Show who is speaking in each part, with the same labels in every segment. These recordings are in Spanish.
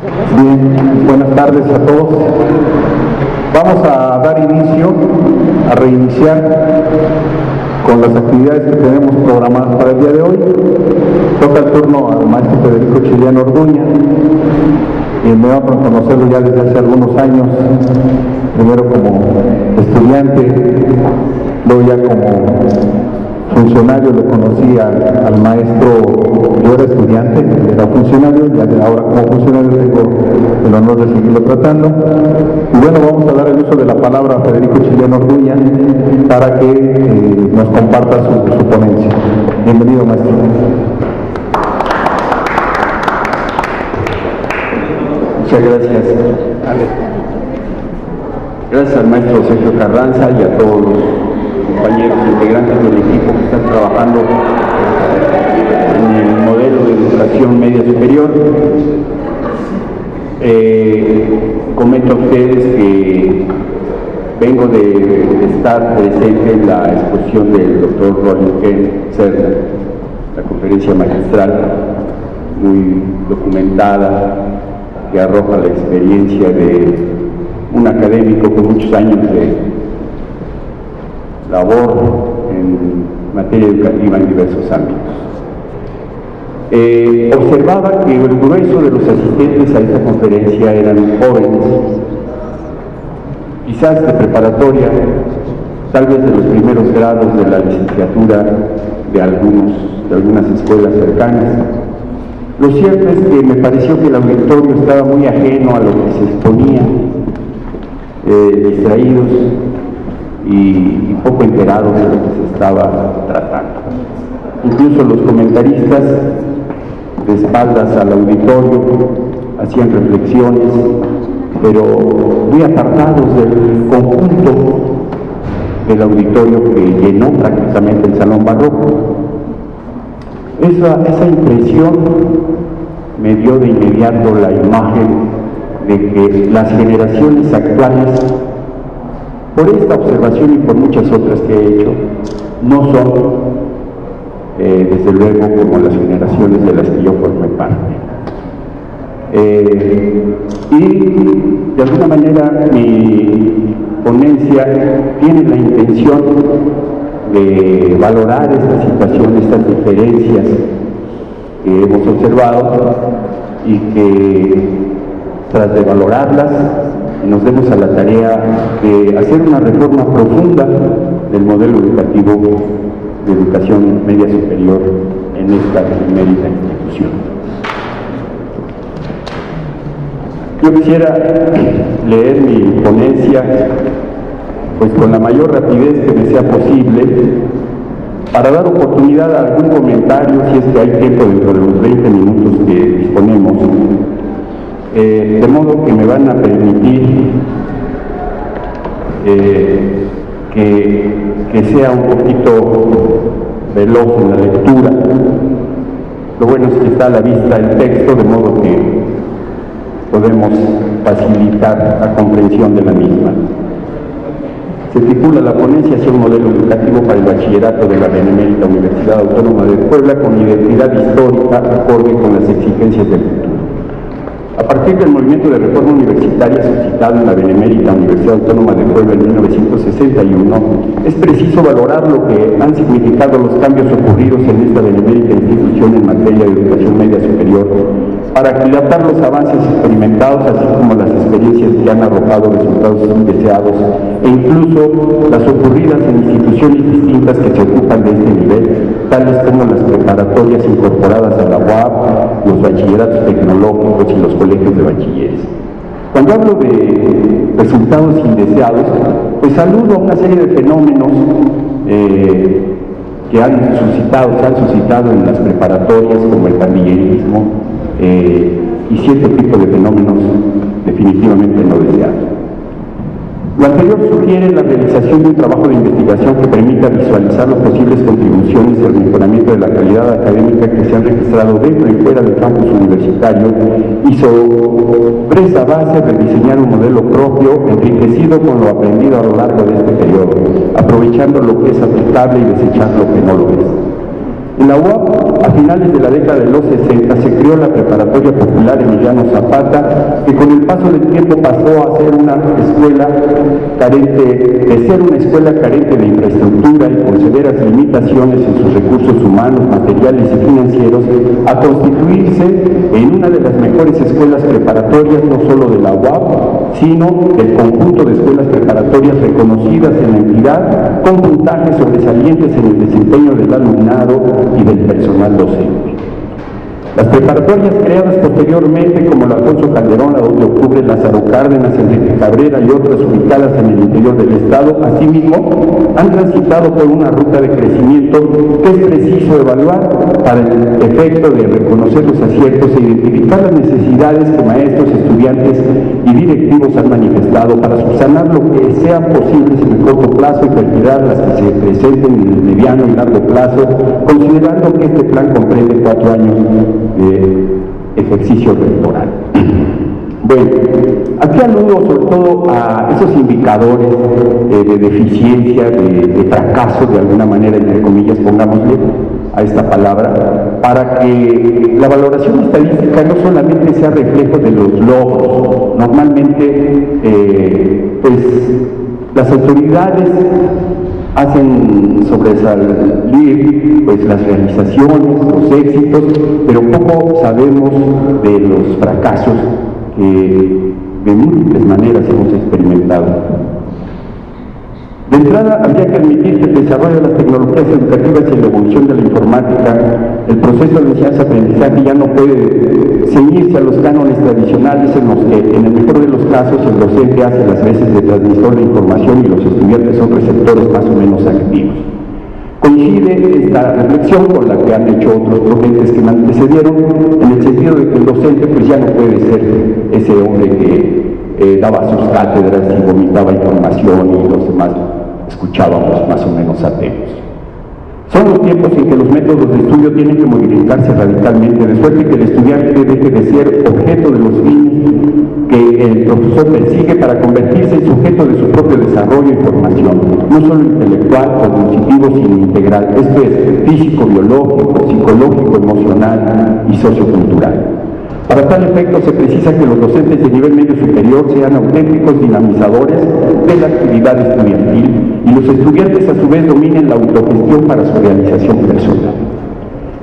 Speaker 1: Bien, buenas tardes a todos. Vamos a dar inicio, a reiniciar con las actividades que tenemos programadas para el día de hoy. Toca el turno al maestro Federico Chiliano Orduña, quien me va a conocerlo ya desde hace algunos años, primero como estudiante, luego ya como funcionario. Lo conocí al maestro, yo era estudiante, era funcionario, ya de ahora como funcionario tengo el honor de seguirlo tratando. Y bueno, vamos a dar el uso de la palabra a Federico Chiliano Orduña para que nos comparta su ponencia. Bienvenido, maestro.
Speaker 2: Muchas gracias. Gracias al maestro Sergio Carranza y a todos los compañeros integrantes del equipo que están trabajando en el modelo de educación media superior. Comento a ustedes que vengo de estar presente en la exposición del doctor Roland Ken Cerda, la conferencia magistral muy documentada que arroja la experiencia de un académico con muchos años de labor en materia educativa en diversos ámbitos. Observaba que el grueso de los asistentes a esta conferencia eran jóvenes, quizás de preparatoria, tal vez de los primeros grados de la licenciatura de algunas escuelas cercanas. Lo cierto es que me pareció que el auditorio estaba muy ajeno a lo que se exponía, distraídos y poco enterados de lo que se estaba tratando. Incluso los comentaristas, de espaldas al auditorio, hacían reflexiones, pero muy apartados del conjunto del auditorio que llenó prácticamente el Salón Barroco. Esa impresión me dio de inmediato la imagen de que las generaciones actuales, por esta observación y por muchas otras que he hecho, no son, desde luego, como las generaciones de las que yo formé parte. Y de alguna manera mi ponencia tiene la intención de valorar esta situación, estas diferencias que hemos observado y que, tras de valorarlas, nos demos a la tarea de hacer una reforma profunda del modelo educativo de educación media superior en esta benemérita institución. Yo quisiera leer mi ponencia pues con la mayor rapidez que me sea posible, para dar oportunidad a algún comentario, si es que hay tiempo dentro de los 20 minutos que disponemos, de modo que me van a permitir que sea un poquito veloz en la lectura. Lo bueno es que está a la vista el texto, de modo que podemos facilitar la comprensión de la misma. Se titula la ponencia hacia un modelo educativo para el bachillerato de la Benemérita Universidad Autónoma de Puebla con identidad histórica acorde con las exigencias del futuro. A partir del movimiento de reforma universitaria suscitado en la Benemérita Universidad Autónoma de Puebla en 1961, es preciso valorar lo que han significado los cambios ocurridos en esta benemérita institución en materia de educación media superior, para aquilatar los avances experimentados, así como las experiencias que han arrojado resultados indeseados, e incluso las ocurridas en instituciones distintas que se ocupan de este nivel, tales como las preparatorias incorporadas a la UAP, los bachilleratos tecnológicos y los colegios de bachilleres. Cuando hablo de resultados indeseados, pues aludo a una serie de fenómenos que se han suscitado en las preparatorias, como el pandillerismo y cierto tipo de fenómenos definitivamente no deseados. Lo anterior sugiere la realización de un trabajo de investigación que permita visualizar las posibles contribuciones al mejoramiento de la calidad académica que se han registrado dentro y fuera del campus universitario, y sobre esa base rediseñar un modelo propio enriquecido con lo aprendido a lo largo de este periodo, aprovechando lo que es aplicable y desechar lo que no lo es. En la UAP, a finales de la década de los 60, se creó la Preparatoria Popular Emiliano Zapata, que con el paso del tiempo pasó a ser una escuela carente de infraestructura y con severas limitaciones en sus recursos humanos, materiales y financieros, a constituirse en una de las mejores escuelas preparatorias, no solo de la UAP, sino del conjunto de escuelas preparatorias reconocidas en la entidad, con puntajes sobresalientes en el desempeño del alumnado y del personal docente. Las preparatorias creadas posteriormente, como la Alfonso Calderón, la 2 de octubre, Lázaro Cárdenas, Enrique Cabrera y otras ubicadas en el interior del Estado, asimismo, han transitado por una ruta de crecimiento que es preciso evaluar para el efecto de reconocer los aciertos e identificar las necesidades que maestros, estudiantes y directivos han manifestado para subsanar lo que sean posibles en el corto plazo y retirar las que se presenten en el mediano y largo plazo, considerando que este plan comprende 4 años de ejercicio rectoral. Bueno, aquí aludo sobre todo a esos indicadores de deficiencia, de fracaso, de alguna manera, entre comillas, pongámosle a esta palabra, para que la valoración estadística no solamente sea reflejo de los logros. Normalmente, pues, las autoridades hacen sobresalir pues las realizaciones, los éxitos, pero poco sabemos de los fracasos que de múltiples maneras hemos experimentado. De entrada, habría que admitir que el desarrollo de las tecnologías educativas y la evolución de la informática, el proceso de enseñanza-aprendizaje ya no puede ceñirse a los cánones tradicionales en los que, en el mejor de los casos, el docente hace las veces de transmisor de información y los estudiantes son receptores más o menos activos. Coincide esta reflexión con la que han hecho otros ponentes que me antecedieron, en el sentido de que el docente pues ya no puede ser ese hombre que daba sus cátedras y vomitaba información y los demás escuchábamos más o menos atentos. Son los tiempos en que los métodos de estudio tienen que modificarse radicalmente, de suerte que el estudiante deje de ser objeto de los fines que el profesor persigue para convertirse en sujeto de su propio desarrollo y formación, no solo intelectual, cognitivo, sino integral, esto es físico, biológico, psicológico, emocional y sociocultural. Para tal efecto se precisa que los docentes de nivel medio superior sean auténticos dinamizadores de la actividad estudiantil y los estudiantes a su vez dominen la autogestión para su realización personal.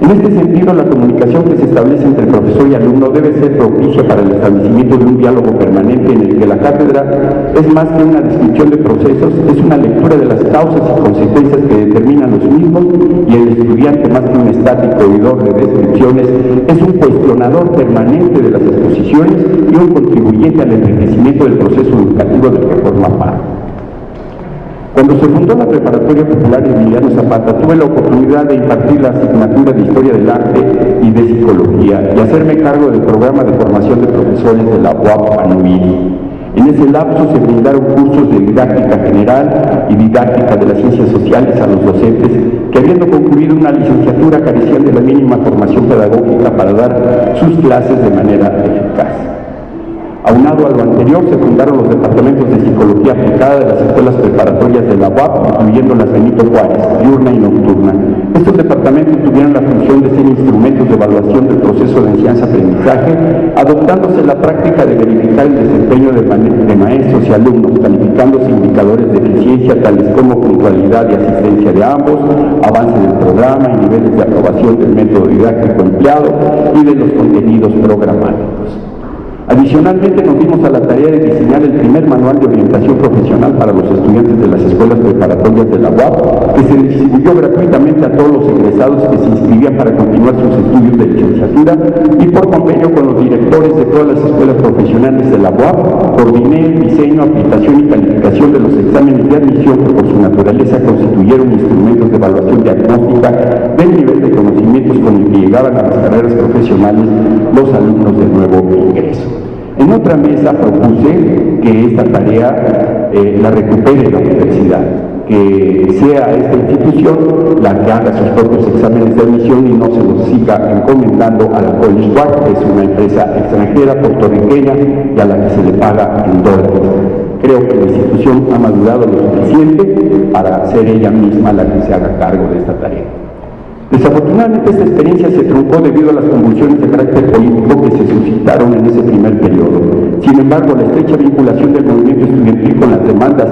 Speaker 2: En este sentido, la comunicación que se establece entre profesor y alumno debe ser propicia para el establecimiento de un diálogo permanente en el que la cátedra es más que una descripción de procesos, es una lectura de las causas y consecuencias que determinan los mismos, y el estudiante, más que un estático oidor de descripciones, es un cuestionador permanente de las exposiciones y un contribuyente al enriquecimiento del proceso educativo del que forma parte. Cuando se fundó la Preparatoria Popular Emiliano Zapata, tuve la oportunidad de impartir la asignatura de Historia del Arte y de Psicología y hacerme cargo del programa de formación de profesores de la UAP Anuil. En ese lapso se brindaron cursos de didáctica general y didáctica de las ciencias sociales a los docentes que, habiendo concluido una licenciatura, carecían de la mínima formación pedagógica para dar sus clases de manera eficaz. Aunado a lo anterior, se fundaron los departamentos de Psicología Aplicada de las escuelas preparatorias de la UAP, incluyendo las Benito Juárez, diurna y nocturna. Estos departamentos tuvieron la función de ser instrumentos de evaluación del proceso de enseñanza-aprendizaje, adoptándose la práctica de verificar el desempeño de maestros y alumnos, calificándose indicadores de eficiencia tales como puntualidad y asistencia de ambos, avance del programa y niveles de aprobación del método didáctico empleado y de los contenidos programáticos. Adicionalmente, nos dimos a la tarea de diseñar el primer manual de orientación profesional para los estudiantes de las escuelas preparatorias de la UAP, que se distribuyó gratuitamente a todos los egresados que se inscribían para continuar sus estudios de licenciatura, y por convenio con los directores de todas las escuelas profesionales de la UAP, coordiné el diseño, aplicación y calificación de los exámenes de admisión que por su naturaleza constituyeron instrumentos de evaluación diagnóstica del nivel de conocimientos con el que llegaban a las carreras profesionales los alumnos de nuevo ingreso. En otra mesa propuse que esta tarea la recupere la universidad, que sea esta institución la que haga sus propios exámenes de admisión y no se los siga encomendando a la College Park, que es una empresa extranjera puertorriqueña y a la que se le paga en dólares. Creo que la institución ha madurado lo suficiente para ser ella misma la que se haga cargo de esta tarea. Desafortunadamente esta experiencia se truncó debido a las convulsiones de carácter político que se suscitaron en ese primer periodo. Sin embargo, la estrecha vinculación del movimiento estudiantil con las demandas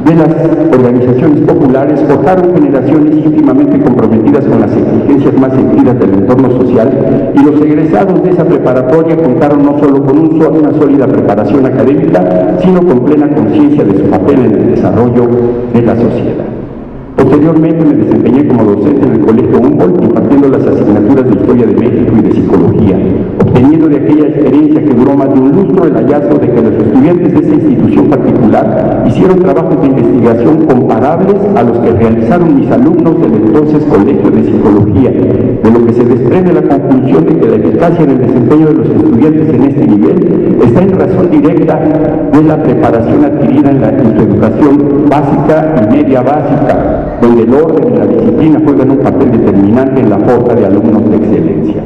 Speaker 2: de las organizaciones populares forjaron generaciones íntimamente comprometidas con las exigencias más sentidas del entorno social, y los egresados de esa preparatoria contaron no solo con una sólida preparación académica, sino con plena conciencia de su papel en el desarrollo de la sociedad. Posteriormente me desempeñé como docente en el Colegio Humboldt, impartiendo las asignaturas de Historia de México y de Psicología, obteniendo de aquella experiencia que duró más de un lustro el hallazgo de que los estudiantes de esa institución particular hicieron trabajos de investigación comparables a los que realizaron mis alumnos del entonces Colegio de Psicología, de lo que se desprende la conclusión de que la eficacia en el desempeño de los estudiantes en este nivel está en razón directa de la preparación adquirida en su educación básica y media básica, donde el orden y la disciplina juegan un papel determinante en la forja de alumnos de excelencia.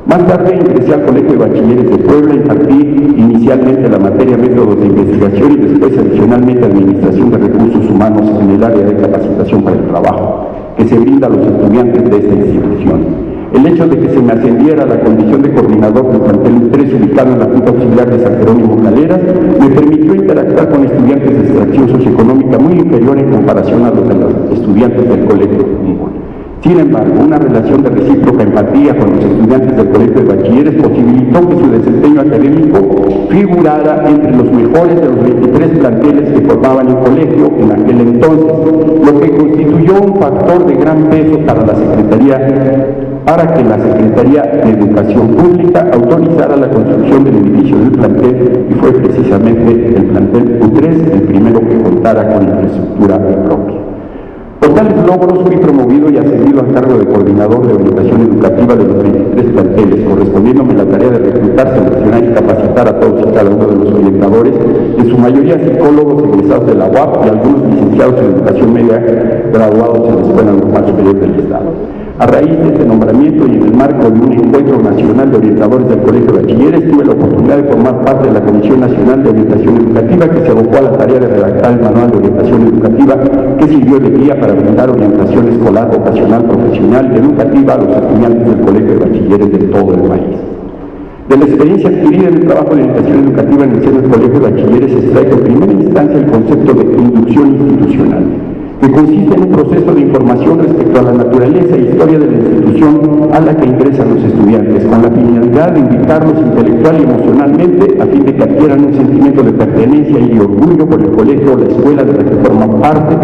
Speaker 2: Más tarde ingresé al Colegio de Bachilleres de Puebla, impartí inicialmente la materia métodos de investigación y después adicionalmente administración de recursos humanos en el área de capacitación para el trabajo, que se brinda a los estudiantes de esta institución. El hecho de que se me ascendiera a la condición de coordinador del plantel 3 ubicado en la Junta Auxiliar de San Jerónimo Caleras me permitió interactuar con estudiantes de extracción socioeconómica muy inferior en comparación a los de los estudiantes del Colegio Humboldt. Sin embargo, una relación de recíproca empatía con los estudiantes del Colegio de Bachilleres posibilitó que su desempeño académico figurara entre los mejores de los 23 planteles que formaban el colegio en aquel entonces, lo que constituyó un factor de gran peso para que la Secretaría de Educación Pública autorizara la construcción del edificio del plantel, y fue precisamente el plantel U3 el primero que contara con infraestructura propia. Por tales logros fui promovido y ascendido al cargo de coordinador de orientación educativa de los 23 planteles, correspondiéndome la tarea de reclutar, seleccionar y capacitar a todos y cada uno de los orientadores, en su mayoría psicólogos egresados de la UAP y algunos licenciados en educación media graduados en la Escuela Normal Superior del Estado. A raíz de este nombramiento y en el marco de un encuentro nacional de orientadores del Colegio de Bachilleres, tuve la oportunidad de formar parte de la Comisión Nacional de Orientación Educativa, que se abocó a la tarea de redactar el Manual de Orientación Educativa, que sirvió de guía para brindar orientación escolar, vocacional, profesional y educativa a los estudiantes del Colegio de Bachilleres de todo el país. De la experiencia adquirida en el trabajo de orientación educativa en el seno del Colegio de Bachilleres se extrae en primera instancia el concepto de inducción institucional, que consiste en un proceso de información respecto a la naturaleza e historia de la institución a la que ingresan los estudiantes, con la finalidad de invitarlos intelectual y emocionalmente a fin de que adquieran un sentimiento de pertenencia y de orgullo por el colegio o la escuela de la que forman parte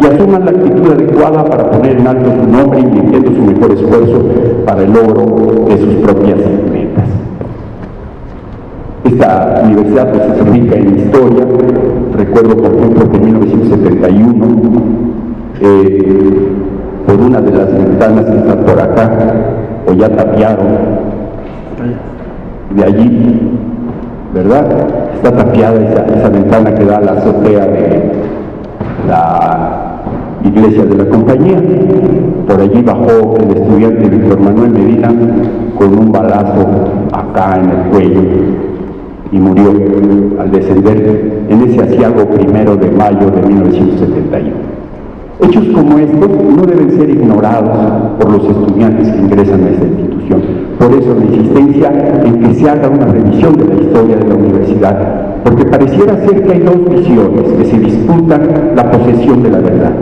Speaker 2: y asuman la actitud adecuada para poner en alto su nombre, invirtiendo su mejor esfuerzo para el logro de sus propias metas. Esta universidad pues, es rica en historia. Recuerdo, por ejemplo, que en 1971, por una de las ventanas que están por acá, o ya tapiaron, de allí, ¿verdad? Está tapiada esa ventana que da a la azotea de la iglesia de la compañía. Por allí bajó el estudiante Víctor Manuel Medina con un balazo acá en el cuello y murió al descender en ese aciago 1 de mayo de 1971. Hechos como estos no deben ser ignorados por los estudiantes que ingresan a esta institución. Por eso la insistencia en que se haga una revisión de la historia de la universidad, porque pareciera ser que hay dos visiones que se disputan la posesión de la verdad.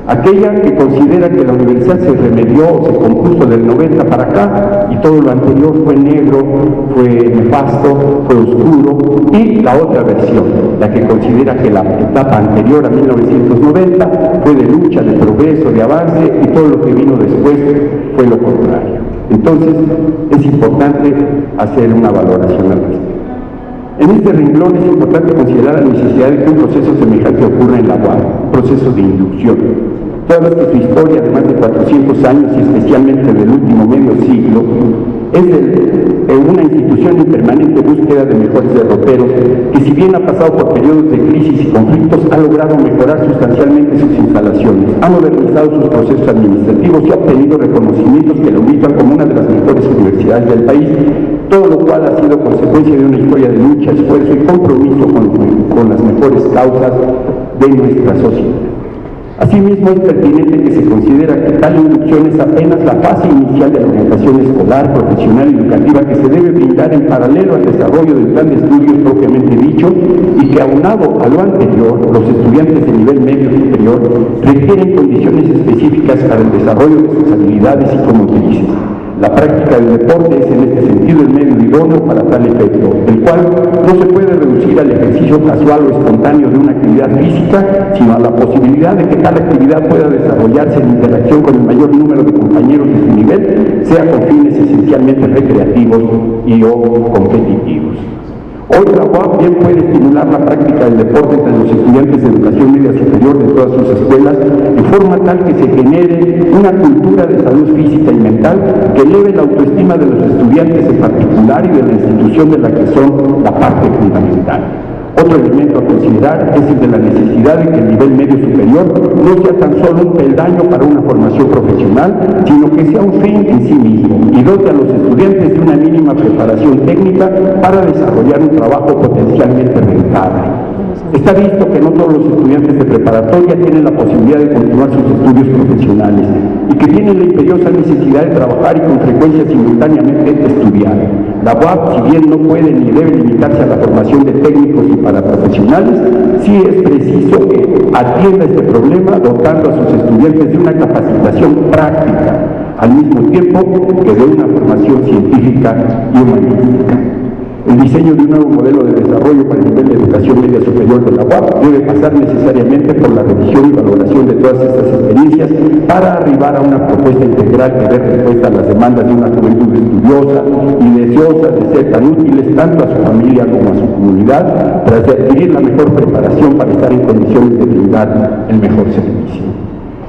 Speaker 2: Aquella que considera que la universidad se remedió, se compuso del 90 para acá y todo lo anterior fue negro, fue nefasto, fue oscuro, y la otra versión, la que considera que la etapa anterior a 1990 fue de lucha, de progreso, de avance, y todo lo que vino después fue lo contrario. Entonces es importante hacer una valoración al respecto. En este renglón es importante considerar la necesidad de que un proceso semejante ocurra en la UAP, un proceso de inducción. Toda vez que su historia de más de 400 años y especialmente del último medio siglo es de una institución en permanente búsqueda de mejores derroteros, que si bien ha pasado por periodos de crisis y conflictos, ha logrado mejorar sustancialmente sus instalaciones, ha modernizado sus procesos administrativos y ha obtenido reconocimientos que la ubican como una de las mejores universidades del país, todo lo cual ha sido consecuencia de una historia de lucha, esfuerzo y compromiso con las mejores causas de nuestra sociedad. Asimismo, es pertinente que se considera que tal inducción es apenas la fase inicial de la orientación escolar, profesional y educativa que se debe brindar en paralelo al desarrollo del plan de estudios propiamente dicho, y que aunado a lo anterior, los estudiantes de nivel medio superior requieren condiciones específicas para el desarrollo de sus habilidades psicomotrices. La práctica del deporte es en este sentido el medio idóneo para tal efecto, el cual no se puede reducir al ejercicio casual o espontáneo de una actividad física, sino a la posibilidad de que tal actividad pueda desarrollarse en interacción con el mayor número de compañeros de su nivel, sea con fines esencialmente recreativos y o competitivos. Hoy la UAP bien puede estimular la práctica del deporte entre los estudiantes de educación media superior de todas sus escuelas, de forma tal que se genere una cultura de salud física y mental que eleve la autoestima de los estudiantes en particular y de la institución de la que son la parte fundamental. Otro elemento a considerar es el de la necesidad de que el nivel medio superior no sea tan solo un peldaño para una formación profesional, sino que sea un fin en sí mismo y dote a los estudiantes de una mínima preparación técnica para desarrollar un trabajo potencialmente rentable. Está visto que no todos los estudiantes de preparatoria tienen la posibilidad de continuar sus estudios profesionales y que tienen la imperiosa necesidad de trabajar y con frecuencia simultáneamente estudiar. La UAP, si bien no puede ni debe limitarse a la formación de técnicos y paraprofesionales, sí es preciso que atienda este problema dotando a sus estudiantes de una capacitación práctica, al mismo tiempo que de una formación científica y humanística. El diseño de un nuevo modelo de desarrollo para el nivel de educación media superior de la UAP debe pasar necesariamente por la revisión y valoración de todas estas experiencias para arribar a una propuesta integral que dé respuesta a las demandas de una juventud estudiosa y deseosa de ser tan útiles tanto a su familia como a su comunidad, tras de adquirir la mejor preparación para estar en condiciones de brindar el mejor servicio.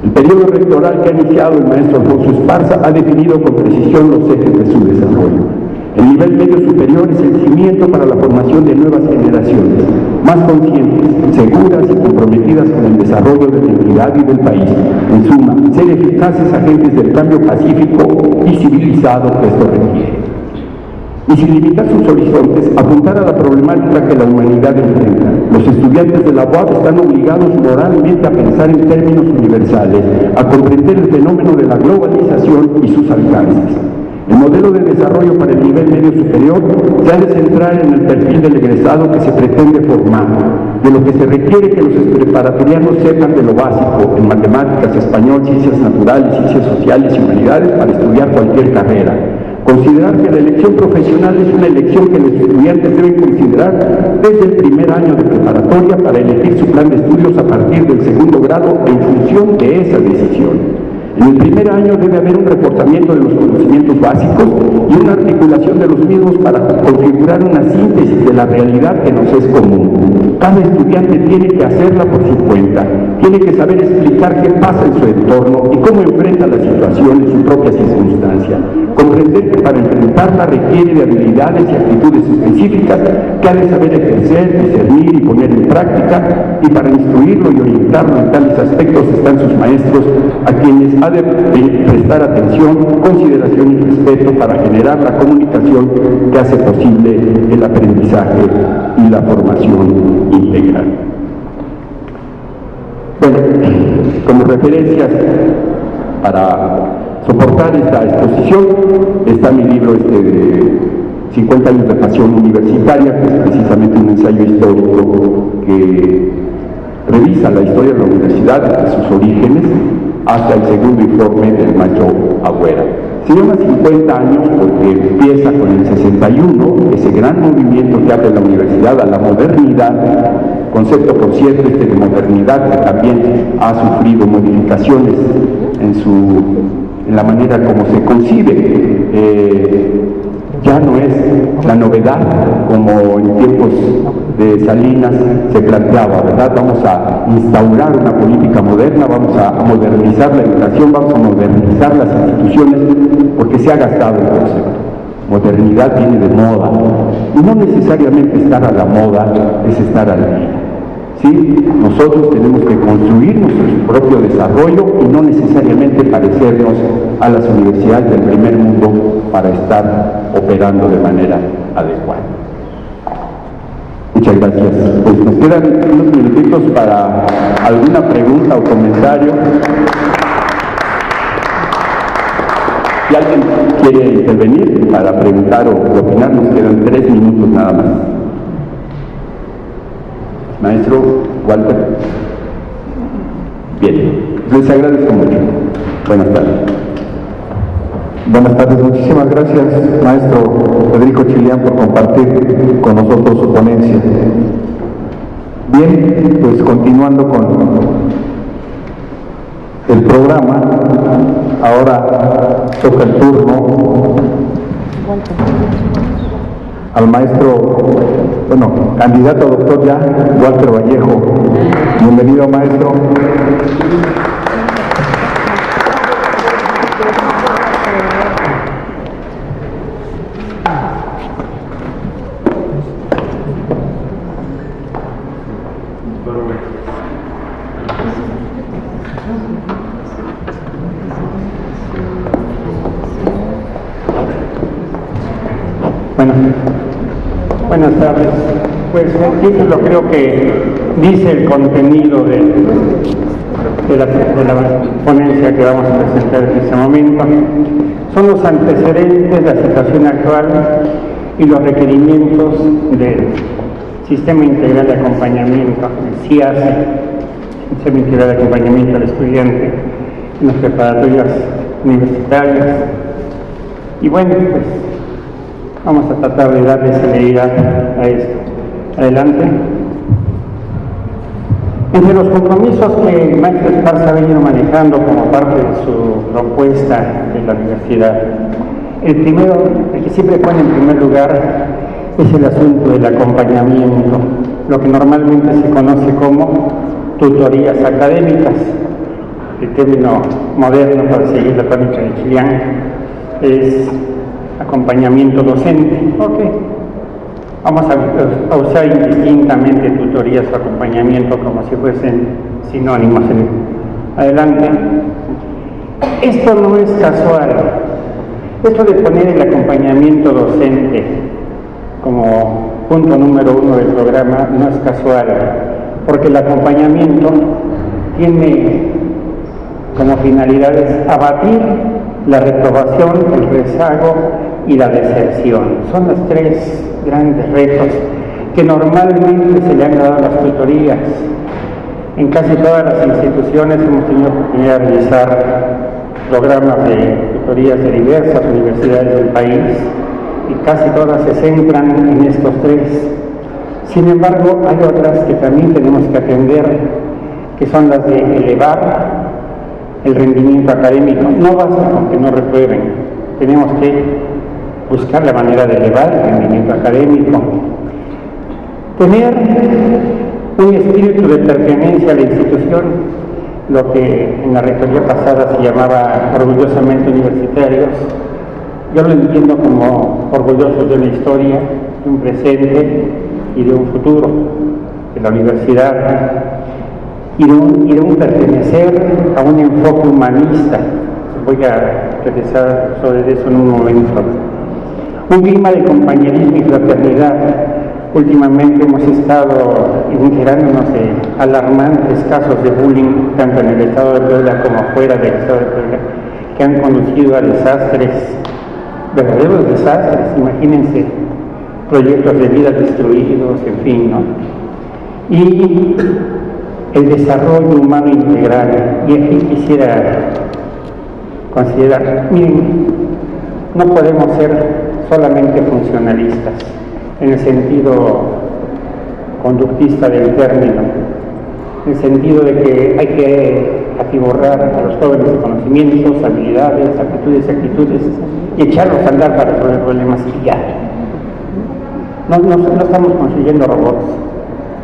Speaker 2: El periodo rectoral que ha iniciado el maestro Alfonso Esparza ha definido con precisión los ejes de su desarrollo. El nivel medio superior es el cimiento para la formación de nuevas generaciones, más conscientes, seguras y comprometidas con el desarrollo de la entidad y del país. En suma, ser eficaces agentes del cambio pacífico y civilizado que esto requiere. Y sin limitar sus horizontes, apuntar a la problemática que la humanidad enfrenta. Los estudiantes de la UAP están obligados moralmente a pensar en términos universales, a comprender el fenómeno de la globalización y sus alcances. El modelo de desarrollo para el nivel medio superior se ha de centrar en el perfil del egresado que se pretende formar, de lo que se requiere que los preparatorianos sepan de lo básico en matemáticas, español, ciencias naturales, ciencias sociales y humanidades para estudiar cualquier carrera. Considerar que la elección profesional es una elección que los estudiantes deben considerar desde el primer año de preparatoria para elegir su plan de estudios a partir del segundo grado en función de esa decisión. En el primer año debe haber un reforzamiento de los conocimientos básicos y una articulación de los mismos para configurar una síntesis de la realidad que nos es común. Cada estudiante tiene que hacerla por su cuenta, tiene que saber explicar qué pasa en su entorno y cómo enfrenta la situación en su propia circunstancia. Comprender que para enfrentarla requiere de habilidades y actitudes específicas que ha de saber ejercer, discernir y poner en práctica, y para instruirlo y orientarlo en tales aspectos están sus maestros, a quienes ha de prestar atención, consideración y respeto para generar la comunicación que hace posible el aprendizaje y la formación integral. Bueno, como referencias para soportar esta exposición está mi libro de 50 años de pasión universitaria, que es precisamente un ensayo histórico que revisa la historia de la universidad desde sus orígenes hasta el segundo informe del maestro Agüera. Se llama 50 años porque empieza con el 61, ese gran movimiento que abre la universidad a la modernidad, concepto por cierto de modernidad que también ha sufrido modificaciones en la manera como se concibe. Ya no es la novedad como en tiempos de Salinas se planteaba, ¿verdad? Vamos a instaurar una política moderna, vamos a modernizar la educación, vamos a modernizar las instituciones, porque se ha gastado el concepto. Modernidad viene de moda, y no necesariamente estar a la moda es estar al día. ¿Sí? Nosotros tenemos que construir nuestro propio desarrollo y no necesariamente parecernos a las universidades del primer mundo para estar operando de manera adecuada. Muchas gracias. Pues nos quedan unos minutitos para alguna pregunta o comentario. Si alguien quiere intervenir para preguntar o opinar, nos quedan 3 minutos nada más. Maestro Walter. Bien, les agradezco mucho. Buenas tardes.
Speaker 1: Buenas tardes, muchísimas gracias, maestro Federico Chilián, por compartir con nosotros su ponencia. Bien, pues continuando con el programa, ahora toca el turno al maestro, candidato a doctor ya, Walter Vallejo. Bienvenido, maestro.
Speaker 3: Buenas tardes. Pues el título creo que dice el contenido de la ponencia que vamos a presentar en este momento. Son los antecedentes, la situación actual y los requerimientos del Sistema Integral de Acompañamiento, el SIAS, Sistema Integral de Acompañamiento al Estudiante en las preparatorias universitarias. Y bueno, pues vamos a tratar de darle celeridad a esto. Adelante. Entre los compromisos que el maestro Esparza ha venido manejando como parte de su propuesta de la universidad, el primero, el que siempre pone en primer lugar, es el asunto del acompañamiento, lo que normalmente se conoce como tutorías académicas. El término moderno para seguir la tónica de Chilián es acompañamiento docente. Ok, vamos a usar indistintamente tutorías o acompañamiento como si fuesen sinónimos. Adelante. Esto no es casual. Esto de poner el acompañamiento docente como punto número 1 del programa no es casual, porque el acompañamiento tiene como finalidades abatir la reprobación, el rezago y la deserción. Son los 3 grandes retos que normalmente se le han dado a las tutorías. En casi todas las instituciones hemos tenido oportunidad de realizar programas de tutorías de diversas universidades del país y casi todas se centran en estos 3. Sin embargo, hay otras que también tenemos que atender, que son las de elevar el rendimiento académico. No basta con que no reprueben, tenemos que buscar la manera de elevar el rendimiento académico. Tener un espíritu de pertenencia a la institución, lo que en la rectoría pasada se llamaba orgullosamente universitarios. Yo lo entiendo como orgullosos de la historia, de un presente y de un futuro de la universidad, y de un pertenecer a un enfoque humanista. Voy a regresar sobre eso en un momento. Un clima de compañerismo y fraternidad. Últimamente hemos estado enterándonos de alarmantes casos de bullying, tanto en el estado de Puebla como fuera del estado de Puebla, que han conducido a desastres, verdaderos desastres. Imagínense, proyectos de vida destruidos, en fin, ¿no? Y el desarrollo humano integral. Y aquí quisiera considerar, miren, no podemos ser solamente funcionalistas en el sentido conductista del término, en el sentido de que hay que atiborrar a los jóvenes de conocimientos, habilidades, aptitudes, actitudes y echarlos a andar para resolver problemas y ya. No estamos construyendo robots,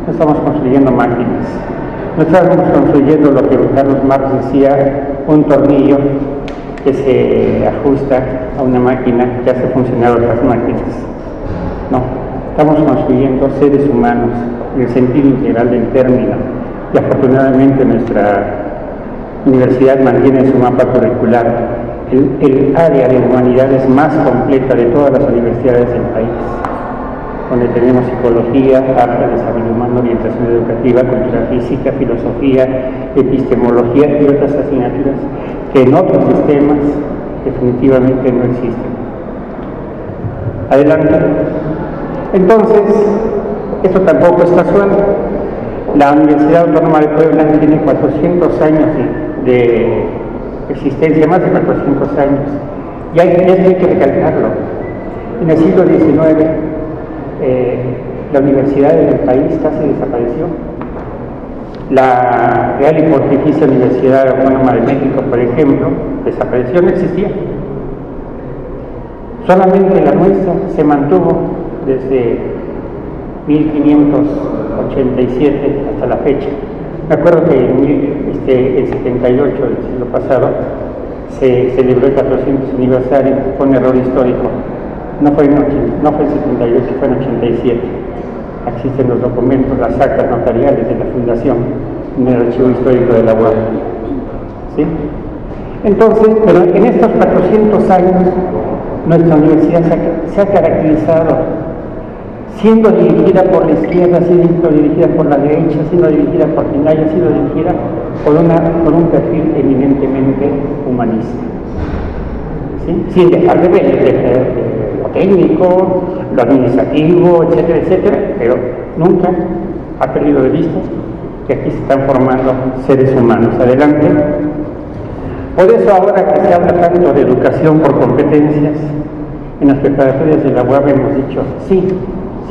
Speaker 3: no estamos construyendo máquinas. No estamos construyendo lo que Carlos Marx decía, un tornillo que se ajusta a una máquina que hace funcionar otras máquinas. No, estamos construyendo seres humanos en el sentido integral del término. Y afortunadamente nuestra universidad mantiene en su mapa curricular el área de humanidades más completa de todas las universidades del país. donde tenemos psicología, arte, desarrollo humano, orientación educativa, cultura física, filosofía, epistemología y otras asignaturas que en otros sistemas definitivamente no existen. Adelante. Entonces, esto tampoco es casual. La Universidad Autónoma de Puebla tiene 400 años de existencia, más de 400 años. Y esto hay que recalcarlo. En el siglo XIX, la universidad del país casi desapareció. La Real y Pontificia Universidad Autónoma de México, por ejemplo, desapareció, no existía. Solamente la nuestra se mantuvo desde 1587 hasta la fecha. Me acuerdo que en el 78 del siglo pasado se celebró el 400 aniversario, fue un error histórico. No fue en 78, fue en 87. Existen los documentos, las actas notariales de la fundación en el archivo histórico de la UAP. ¿Sí? Entonces, pero en estos 400 años, nuestra universidad se ha caracterizado siendo dirigida por la izquierda, siendo dirigida por la derecha, siendo dirigida por quien haya sido dirigida por un perfil eminentemente humanista. ¿Sí? Sin dejar de ver lo técnico, lo administrativo, etcétera, etcétera, pero nunca ha perdido de vista que aquí se están formando seres humanos. Adelante. Por eso ahora que se habla tanto de educación por competencias, en las preparatorias de la UAP hemos dicho, sí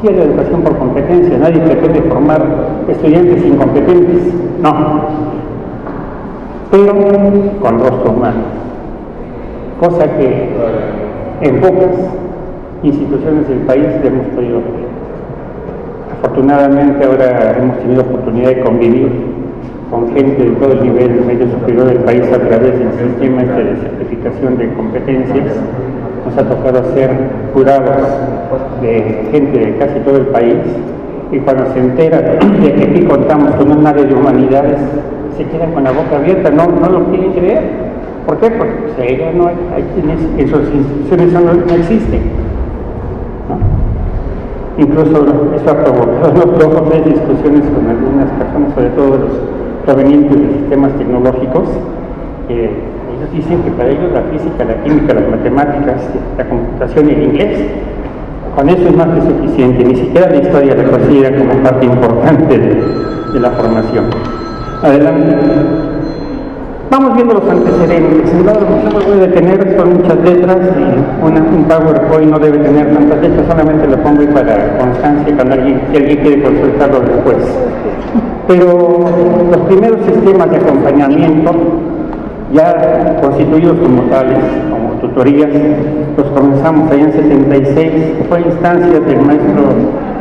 Speaker 3: hay la educación por competencias, nadie pretende formar estudiantes incompetentes, no, pero con rostro humano, cosa que en pocas instituciones del país hemos podido ver. Afortunadamente ahora hemos tenido oportunidad de convivir con gente de todo el nivel medio superior del país a través del sistema de certificación de competencias. Nos ha tocado ser jurados de gente de casi todo el país, y cuando se entera de que aquí contamos con un área de humanidades, se quedan con la boca abierta, no lo quieren creer. ¿Por qué? Porque pues, ella no hay en sus instituciones no existe, ¿no? Incluso eso ha provocado tres discusiones con algunas personas, sobre todo los provenientes de sistemas tecnológicos, que ellos dicen que para ellos la física, la química, las matemáticas, la computación y el inglés, con eso es más que suficiente. Ni siquiera la historia la considera como parte importante de la formación. Adelante. Vamos viendo los antecedentes. No me voy a detener, son muchas letras y un PowerPoint no debe tener tantas letras, solamente lo pongo ahí para constancia si alguien quiere consultarlo después. Pero los primeros sistemas de acompañamiento, ya constituidos como tales, como tutorías, los comenzamos allá en 76, fue a instancias del maestro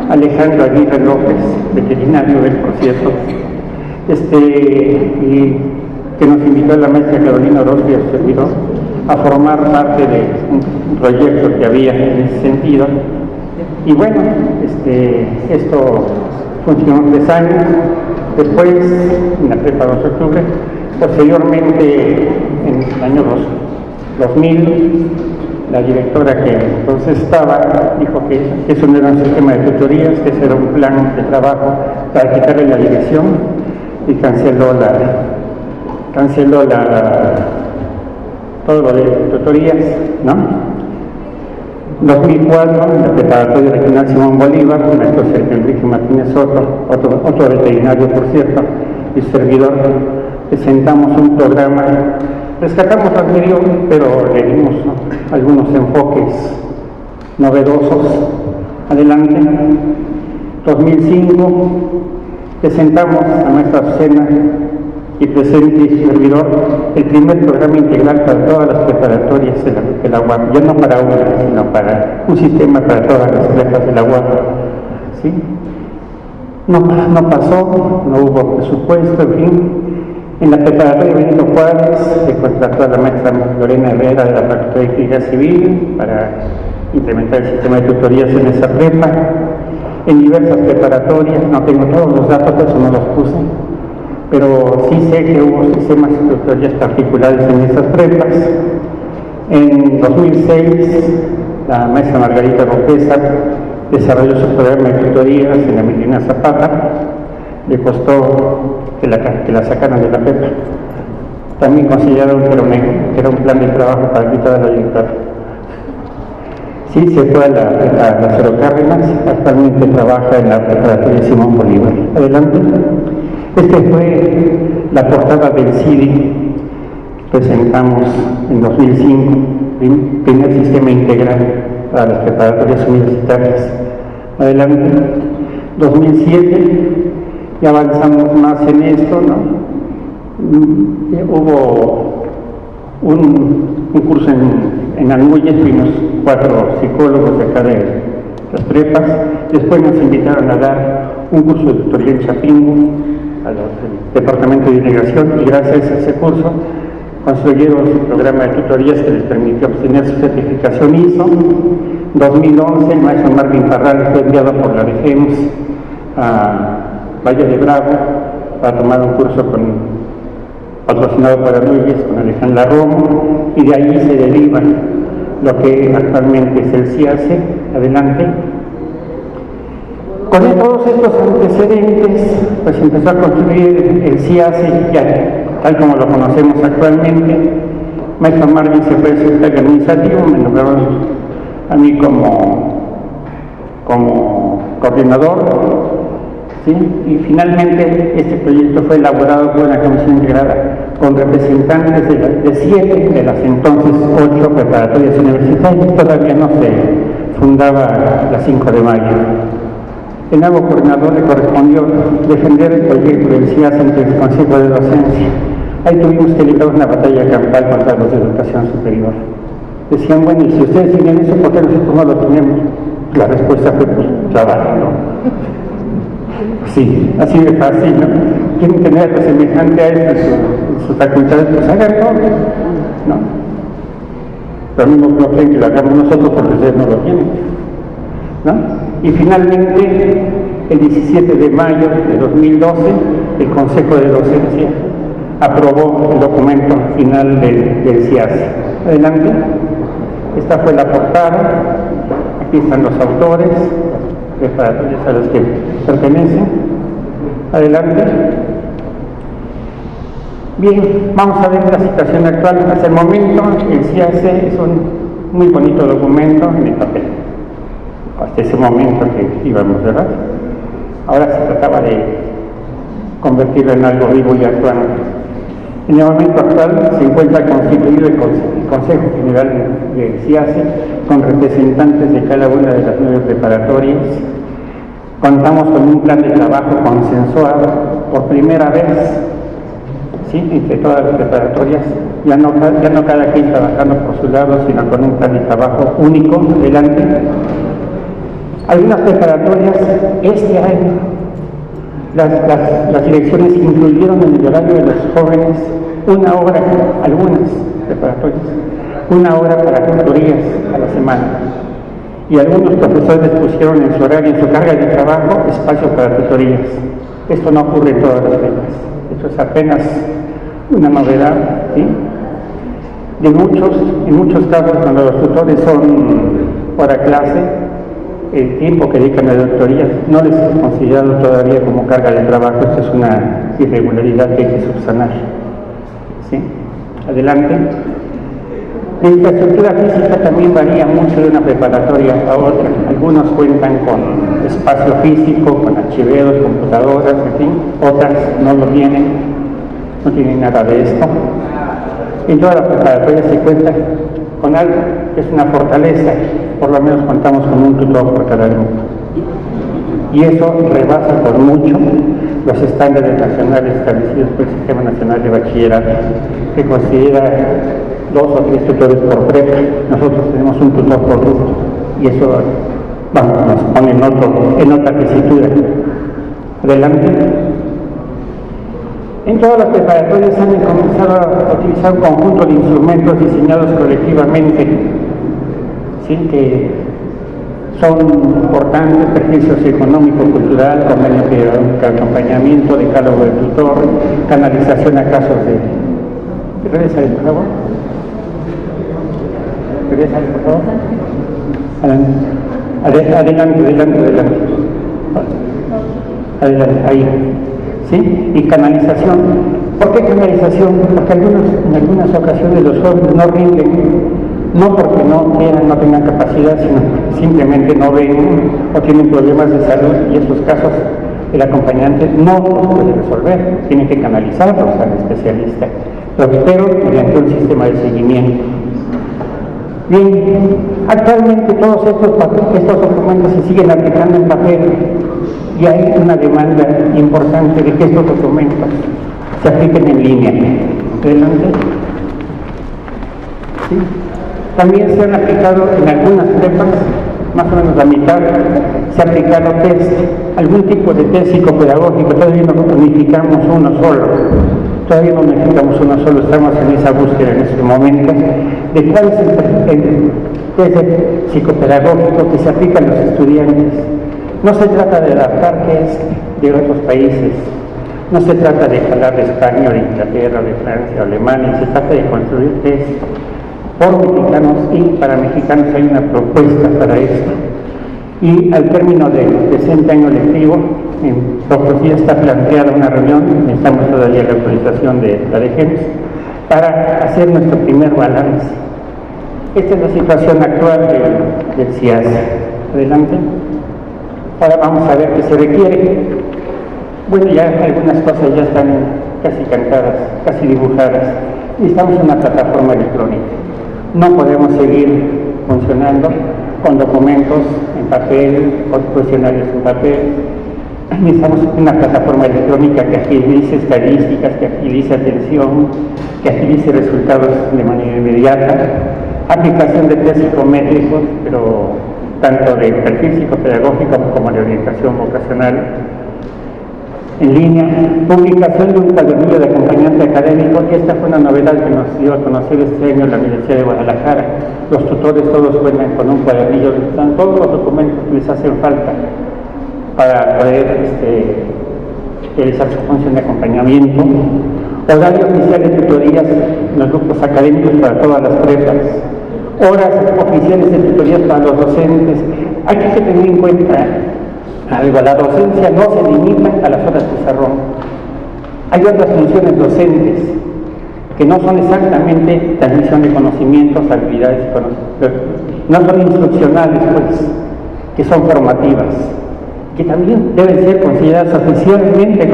Speaker 3: Alejandro Aguirre López, veterinario él, por cierto, y que nos invitó a la maestra Carolina Orozco y a su servidor a formar parte de un proyecto que había en ese sentido. Y bueno, esto funcionó 3 años, después en la prepa 2 de octubre, posteriormente en el año 2000, la directora que entonces estaba dijo que eso no era un sistema de tutorías, que ese era un plan de trabajo para quitarle la dirección, y canceló todo lo de tutorías, ¿no? 2004, en la preparatoria regional Simón Bolívar, el maestro Sergio Enrique Martínez Soto, otro veterinario por cierto, y servidor, presentamos un programa, rescatamos lo anterior, pero le dimos algunos enfoques novedosos. Adelante. 2005, presentamos a nuestra Azucena y presente y su servidor el primer programa integral para todas las preparatorias de la UAP, ya no para una, sino para un sistema para todas las prepas de la UAP. ¿Sí? No pasó, no hubo presupuesto, en fin. En la preparatoria Benito Juárez se contrató a la maestra Lorena Herrera de la Facultad de Ingeniería Civil para implementar el sistema de tutorías en esa prepa. En diversas preparatorias, no tengo todos los datos, por eso no los puse, pero sí sé que hubo sistemas de tutorías particulares en esas prepas. En 2006, la maestra Margarita López desarrolló su programa de tutorías en la Emiliano Zapata, le costó que la sacaran de la PEPA. También consideraron que era un plan de trabajo para quitar a la directora. Sí, se fue a la Cero Cárdenas, actualmente trabaja en la preparatoria Simón Bolívar. Adelante. Esta fue la portada del CD que presentamos en 2005, primer sistema integral para las preparatorias universitarias. Adelante. 2007, ya avanzamos más en esto, ¿no? Hubo un curso en Almuye, fuimos 4 psicólogos de acá de las prepas. Después nos invitaron a dar un curso de tutoría en Chapingo, al Departamento de Integración, y gracias a ese curso construyeron su programa de tutorías que les permitió obtener su certificación ISO. 2011, el maestro Marvin Parral fue enviado por la DGEMS a Valle de Bravo para tomar un curso patrocinado por Almuye con Alejandra Romo, y de ahí se deriva lo que actualmente es el CIACE. Adelante. Con todos estos antecedentes, pues empezó a construir el CIACE ya tal como lo conocemos actualmente. Maestro Marvin se fue al secretario administrativo, me nombraron a mí como coordinador, ¿sí? Y finalmente este proyecto fue elaborado por una comisión integrada con representantes de 7 de las entonces 8 preparatorias universitarias. Todavía no se fundaba la 5 de mayo. El nuevo coordinador le correspondió defender el proyecto del CIAS ante el Consejo de Docencia. Ahí tuvimos que librar una batalla campal contra los de educación superior. Decían, bueno, y si ustedes tienen eso, ¿por qué nosotros no lo tenemos? La respuesta fue, pues, trabajo, ¿no? Sí, así de fácil, ¿no? Quieren tener algo semejante a esto en sus facultades, pues hagan todo, ¿no? Pero no creen que lo hagamos nosotros porque ustedes no lo tienen, ¿no? Y finalmente, el 17 de mayo de 2012, el Consejo de Docencia aprobó el documento final del CIAS. Adelante. Esta fue la portada. Aquí están los autores, preparatorias a los que pertenecen. Adelante. Bien, vamos a ver la situación actual. Hasta el momento, el CIAS es un muy bonito documento en el papel. Hasta ese momento que íbamos, ¿verdad? Ahora se trataba de convertirlo en algo vivo y actuante. En el momento actual se encuentra constituido el Consejo General del CIACE con representantes de cada una de las 9 preparatorias. Contamos con un plan de trabajo consensuado por primera vez, ¿sí?, entre todas las preparatorias, ya no cada quien trabajando por su lado, sino con un plan de trabajo único. Adelante. Algunas preparatorias este año, las direcciones incluyeron en el horario de los jóvenes una hora, algunas preparatorias, una hora para tutorías a la semana. Y algunos profesores pusieron en su horario, en su carga de trabajo, espacio para tutorías. Esto no ocurre en todas las becas. Esto es apenas una novedad, ¿sí? En muchos casos, cuando los tutores son hora clase, el tiempo que dedican a la tutoría no les es considerado todavía como carga de trabajo. Esto es una irregularidad que hay que subsanar. ¿Sí? Adelante. La infraestructura física también varía mucho de una preparatoria a otra. Algunos cuentan con espacio físico, con archiveros, computadoras, en fin. Otras no lo tienen, no tienen nada de esto. En todas las preparatorias se cuenta con algo que es una fortaleza. Por lo menos contamos con un tutor por cada grupo. Y eso rebasa por mucho los estándares nacionales establecidos por el Sistema Nacional de Bachillerato, que considera 2 o 3 tutores por prepa. Nosotros tenemos un tutor por grupo, y eso, vamos, nos pone en otra tesitura. Adelante. En todas las preparatorias han comenzado a utilizar un conjunto de instrumentos diseñados colectivamente, ¿sí?, que son importantes: perfil socioeconómico, cultural, convenio pedagógico, acompañamiento, decálogo del tutor, canalización a casos de... Regresale, por favor. Regresale, por favor. Adelante. Adelante, ahí. ¿Sí? Y canalización. ¿Por qué canalización? Porque en algunas ocasiones los jóvenes no rinden, no porque no quieran, no tengan capacidad, sino simplemente no ven o tienen problemas de salud, y esos casos el acompañante no los puede resolver, tiene que canalizarlos al especialista, pero mediante un sistema de seguimiento. Bien, actualmente todos estos documentos se siguen aplicando en papel y hay una demanda importante de que estos documentos se apliquen en línea. Adelante. ¿Sí? También se han aplicado en algunas prepas, más o menos la mitad, se ha aplicado test, algún tipo de test psicopedagógico. Todavía no unificamos uno solo, estamos en esa búsqueda en estos momentos de cuál es el test psicopedagógico que se aplica a los estudiantes. No se trata de adaptar test de otros países, no se trata de jalar de España, de Inglaterra, de Francia, Alemania, se trata de construir test por mexicanos, y para mexicanos hay una propuesta para esto. Y al término del presente año lectivo, en pocos días está planteada una reunión, necesitamos todavía la autorización de la DGEMS, para hacer nuestro primer balance. Esta es la situación actual del CIAS. Adelante. Ahora vamos a ver qué se requiere. Bueno, ya algunas cosas ya están casi cantadas, casi dibujadas. Necesitamos una plataforma electrónica. No podemos seguir funcionando con documentos en papel, con cuestionarios en papel. Necesitamos una plataforma electrónica que agilice estadísticas, que agilice atención, que agilice resultados de manera inmediata, aplicación de test psicométricos, pero tanto de perfil psicopedagógico como de orientación vocacional en línea, publicación de un cuadernillo de acompañante académico. Esta fue una novedad que nos dio a conocer este año la Universidad de Guadalajara. Los tutores todos cuentan con un cuadernillo, están todos los documentos que les hacen falta para poder realizar su función de acompañamiento. Horario oficial de tutorías en los grupos académicos para todas las prepas. Horas oficiales de tutorías para los docentes. Hay que tener en cuenta algo: la docencia no se limita a las horas pizarrón. Hay otras funciones docentes que no son exactamente transmisión de conocimientos, habilidades y conocimientos, no son instruccionales, pues, que son formativas, que también deben ser consideradas oficialmente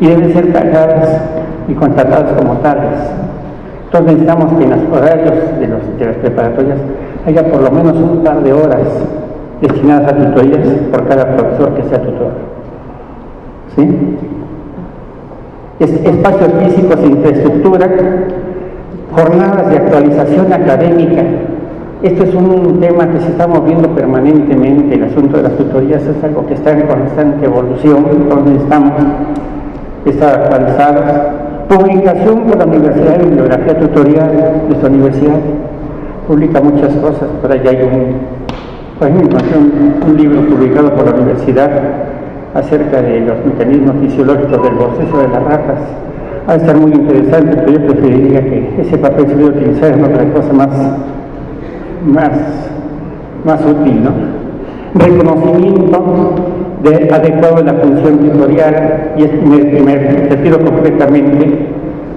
Speaker 3: y deben ser pagadas y contratadas como tales. Entonces necesitamos que en los horarios de las preparatorias haya por lo menos un par de horas destinadas a tutorías por cada profesor que sea tutor. ¿Sí? Espacios físicos e infraestructura, jornadas de actualización académica. Esto es un tema que se está moviendo permanentemente. El asunto de las tutorías es algo que está en constante evolución, entonces necesitamos estar actualizados. Publicación por la Universidad de Bibliografía Tutorial. Nuestra universidad publica muchas cosas, por ahí hay un libro publicado por la universidad acerca de los mecanismos fisiológicos del bostezo de las ratas. Va a estar muy interesante, pero yo preferiría que ese papel se pudiera utilizar en otra cosa más útil, ¿no? Reconocimiento adecuado de la función tutorial, y me refiero concretamente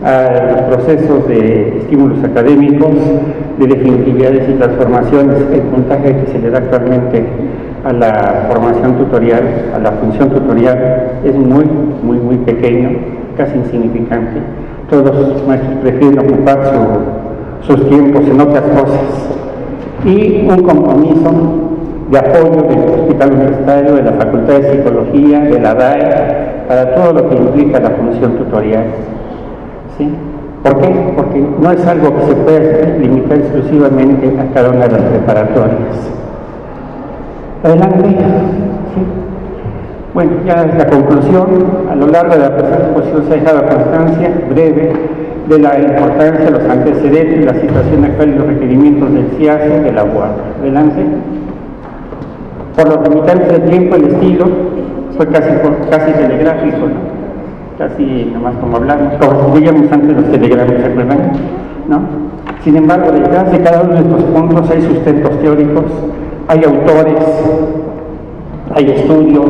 Speaker 3: a los procesos de estímulos académicos, de definitividades y transformaciones. El puntaje que se le da actualmente a la formación tutorial, a la función tutorial, es muy pequeño, casi insignificante. Todos los maestros prefieren ocupar sus tiempos en otras cosas. Y un compromiso de apoyo del Hospital Universitario, de la Facultad de Psicología, de la DAE, para todo lo que implica la función tutorial. ¿Sí? ¿Por qué? Porque no es algo que se puede limitar exclusivamente a cada una de las preparatorias. Adelante. ¿Sí? Bueno, ya es la conclusión. A lo largo de la presente exposición se ha dejado constancia breve de la importancia, los antecedentes, la situación actual y los requerimientos del CIAS y de la UAP. Adelante. Por los limitantes de tiempo, el estilo fue casi telegráfico, ¿no? Casi nomás como hablamos, como veíamos antes los telegramas, ¿se acuerdan? ¿No? Sin embargo, detrás de cada uno de estos puntos hay sustentos teóricos, hay autores, hay estudios,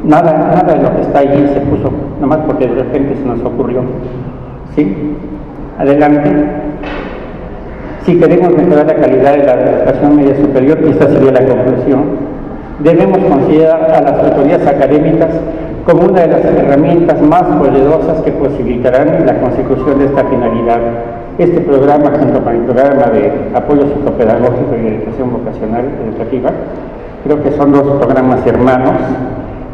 Speaker 3: nada de lo que está ahí se puso nomás porque de repente se nos ocurrió. ¿Sí? Adelante. Si queremos mejorar la calidad de la educación media superior, y esta sería la conclusión, debemos considerar a las autoridades académicas como una de las herramientas más poderosas que posibilitarán la consecución de esta finalidad. Este programa, junto con el programa de apoyo psicopedagógico y educación vocacional educativa, creo que son dos programas hermanos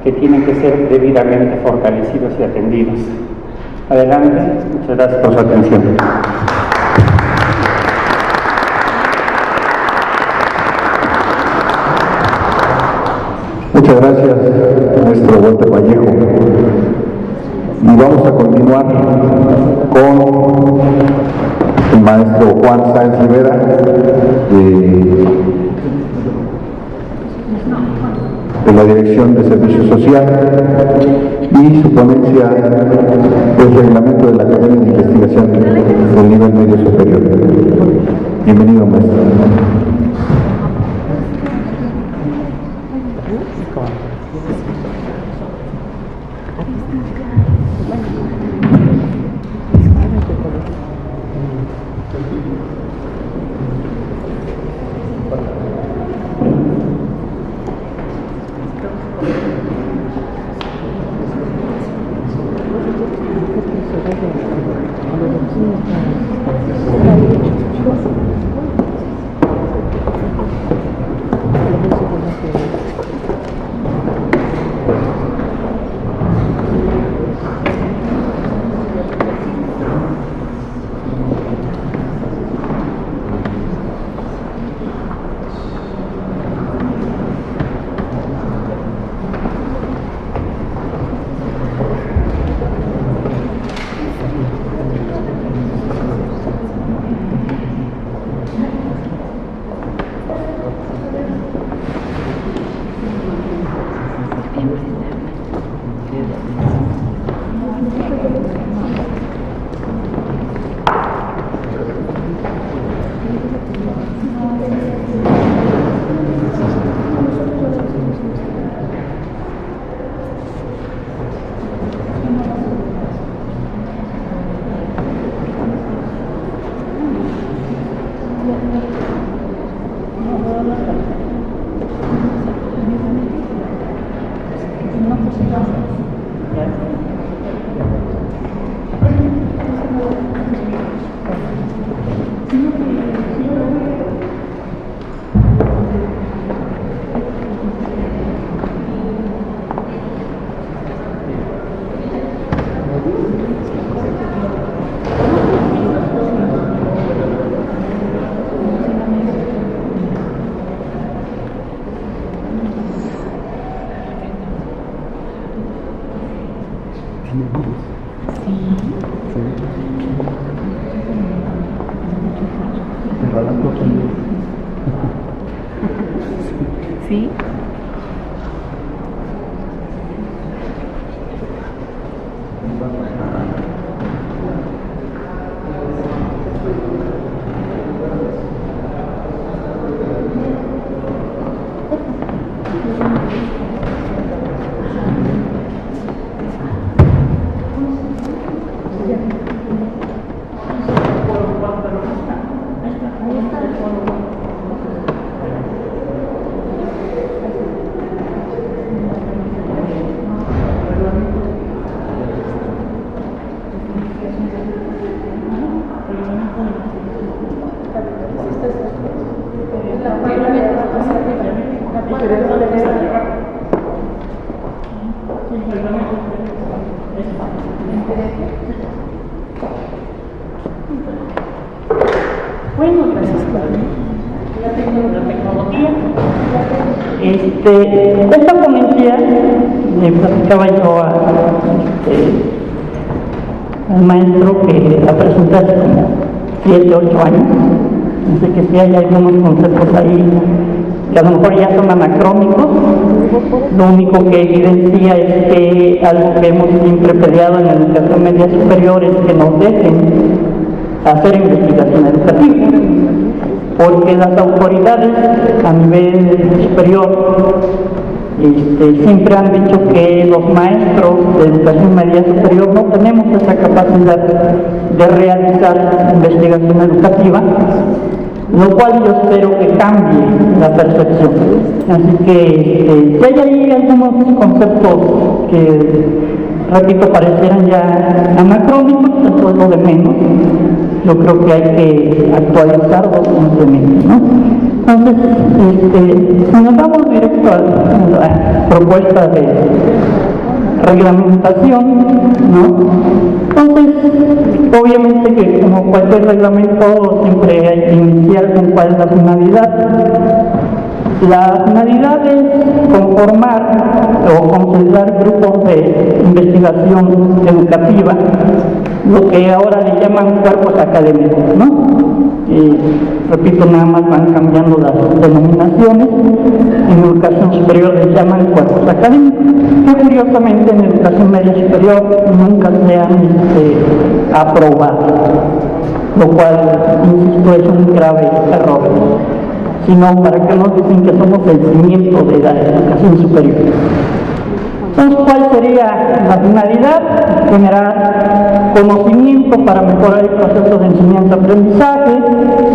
Speaker 3: que tienen que ser debidamente fortalecidos y atendidos. Adelante, muchas gracias por su atención.
Speaker 1: Muchas gracias, maestro Walter Vallejo. Y vamos a continuar con el maestro Juan Sáenz Rivera, de la Dirección de Servicio Social, y su ponencia es Reglamento de la Academia de Investigación del Nivel Medio Superior. Bienvenido, maestro.
Speaker 4: Sí.
Speaker 5: Bueno, gracias a la tecnología. Esta ponencia le platicaba yo al maestro que la presenté hace como 7, 8 años. Así que sí hay algunos conceptos ahí que a lo mejor ya son anacrónicos. Lo único que evidencia es que algo que hemos siempre peleado en la educación media superior es que nos dejen hacer investigación educativa. porque las autoridades a nivel superior siempre han dicho que los maestros de educación media superior no tenemos esa capacidad de realizar investigación educativa, lo cual yo espero que cambie la percepción. Así que si hay ahí algunos conceptos que, repito, parecieran ya anacrónicos, eso es lo de menos. Yo creo que hay que actualizarlos simplemente, ¿no? Entonces, si nos vamos directo a la propuesta de reglamentación, ¿no? Entonces, obviamente que como cualquier reglamento siempre hay que iniciar con cuál es la finalidad. La finalidad es conformar o concentrar grupos de investigación educativa, lo que ahora le llaman cuerpos académicos, ¿no? Repito, nada más van cambiando las denominaciones. En educación superior les llaman cuerpos académicos, que curiosamente en educación media superior nunca se han aprobado, lo cual, insisto, es un grave error. Sino para que nos dicen que somos el cimiento de la educación superior. Entonces, ¿cuál sería la finalidad? Generar conocimiento para mejorar el proceso de enseñanza-aprendizaje,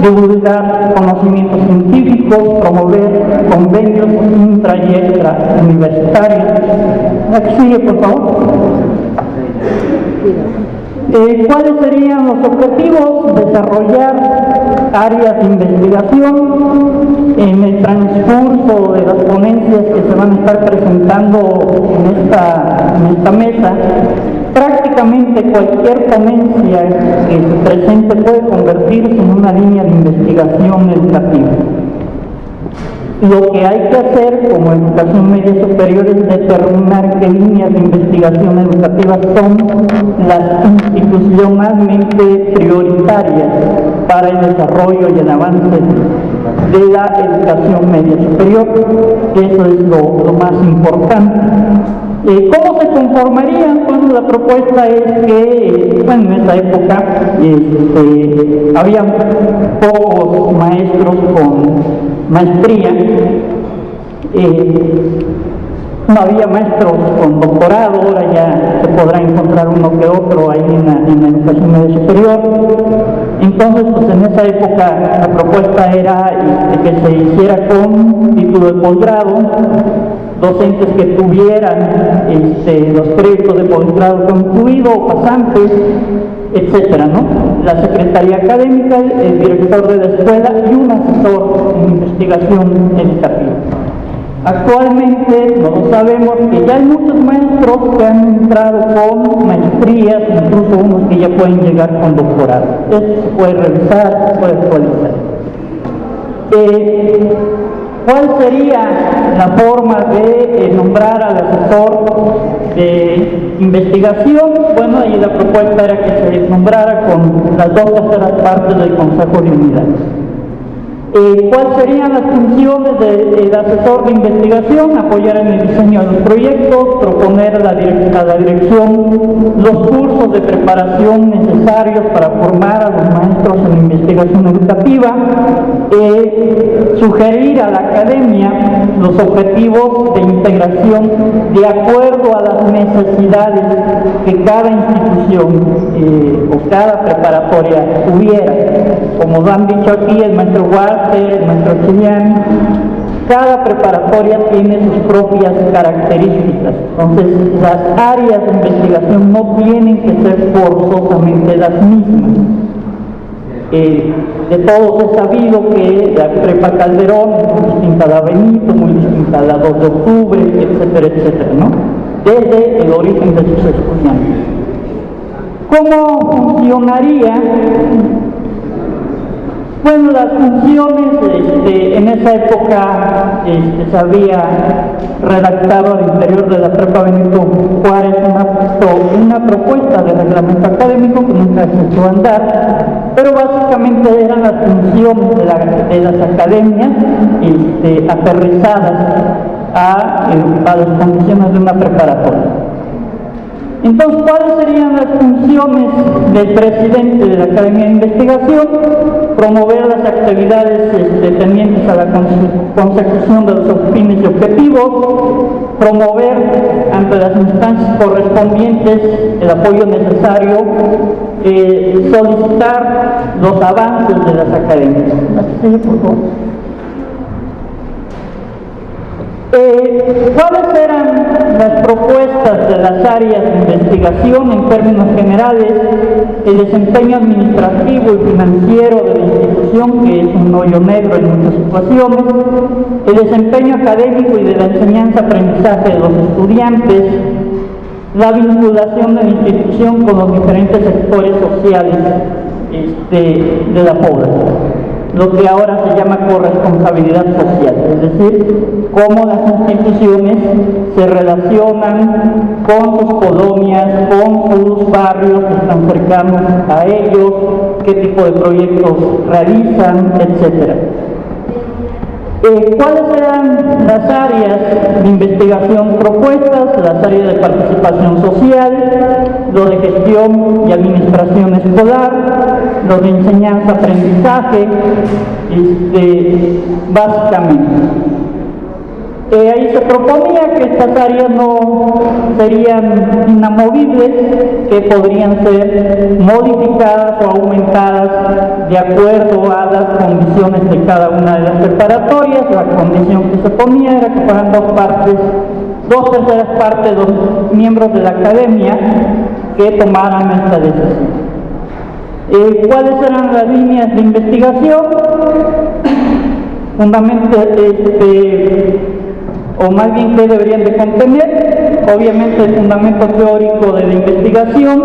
Speaker 5: divulgar conocimientos científicos, promover convenios intra y extra universitarios. Aquí sigue, por favor. ¿Cuáles serían los objetivos? Desarrollar áreas de investigación en el transcurso de las ponencias que se van a estar presentando en esta mesa. Prácticamente cualquier ponencia que se presente puede convertirse en una línea de investigación educativa. Lo que hay que hacer como educación media superior es determinar qué líneas de investigación educativa son las institucionalmente prioritarias para el desarrollo y el avance de la educación media superior. Eso es lo más importante. ¿Cómo se conformarían? Pues la propuesta es que, en esa época había pocos maestros con maestría, no había maestros con doctorado, ahora ya se podrá encontrar uno que otro ahí en la educación media superior. Entonces, pues en esa época la propuesta era que se hiciera con título de posgrado, docentes que tuvieran los créditos de posgrado concluido, pasantes, etcétera, ¿no? La secretaría académica, el director de la escuela y un asesor en investigación educativa. Actualmente no sabemos que ya hay muchos maestros que han entrado con maestrías, incluso unos que ya pueden llegar con doctorado. Esto se puede revisar, se puede actualizar. ¿Cuál sería la forma de nombrar al asesor de investigación? Bueno, ahí la propuesta era que se nombrara con las 2/3 partes del Consejo de Unidad. ¿Cuáles serían las funciones del asesor de investigación? Apoyar en el diseño de los proyectos, proponer a la dirección los cursos de preparación necesarios para formar a los maestros en investigación educativa, sugerir a la academia los objetivos de integración de acuerdo a las necesidades que cada institución o cada preparatoria tuviera. Como lo han dicho aquí, el maestro Walter, el maestro Chiliani, cada preparatoria tiene sus propias características. Entonces, las áreas de investigación no tienen que ser forzosamente las mismas. De todos es sabido que la Prepa Calderón es muy distinta a la Benito, muy distinta a la 2 de octubre, etcétera, etcétera, ¿no? Desde el origen de sus estudiantes. ¿Cómo funcionaría? Bueno, las funciones, en esa época se había redactado al interior de la Prepa Benito Juárez una propuesta de reglamento académico que nunca se echó a andar, pero básicamente eran las funciones de las academias aterrizadas a las condiciones de una preparatoria. Entonces, ¿cuáles serían las funciones del presidente de la Academia de Investigación? Promover las actividades tendientes a la consecución de los fines y objetivos, promover ante las instancias correspondientes el apoyo necesario, solicitar los avances de las academias. Sí, por favor. ¿Cuáles eran las propuestas de las áreas de investigación en términos generales? El desempeño administrativo y financiero de la institución, que es un hoyo negro en muchas situaciones, el desempeño académico y de la enseñanza-aprendizaje de los estudiantes, la vinculación de la institución con los diferentes sectores sociales de la población, lo que ahora se llama corresponsabilidad social, es decir, cómo las instituciones se relacionan con sus colonias, con sus barrios que están cercanos a ellos, qué tipo de proyectos realizan, etc. ¿Cuáles eran las áreas de investigación propuestas? Las áreas de participación social, lo de gestión y administración escolar, lo de enseñanza-aprendizaje, básicamente. Ahí se proponía que estas áreas no serían inamovibles, que podrían ser modificadas o aumentadas de acuerdo a las condiciones de cada una de las preparatorias. La condición que se ponía era que fueran dos terceras partes de los miembros de la academia que tomaran esta decisión. ¿Cuáles eran las líneas de investigación? O más bien, ¿qué deberían de contener? Obviamente el fundamento teórico de la investigación,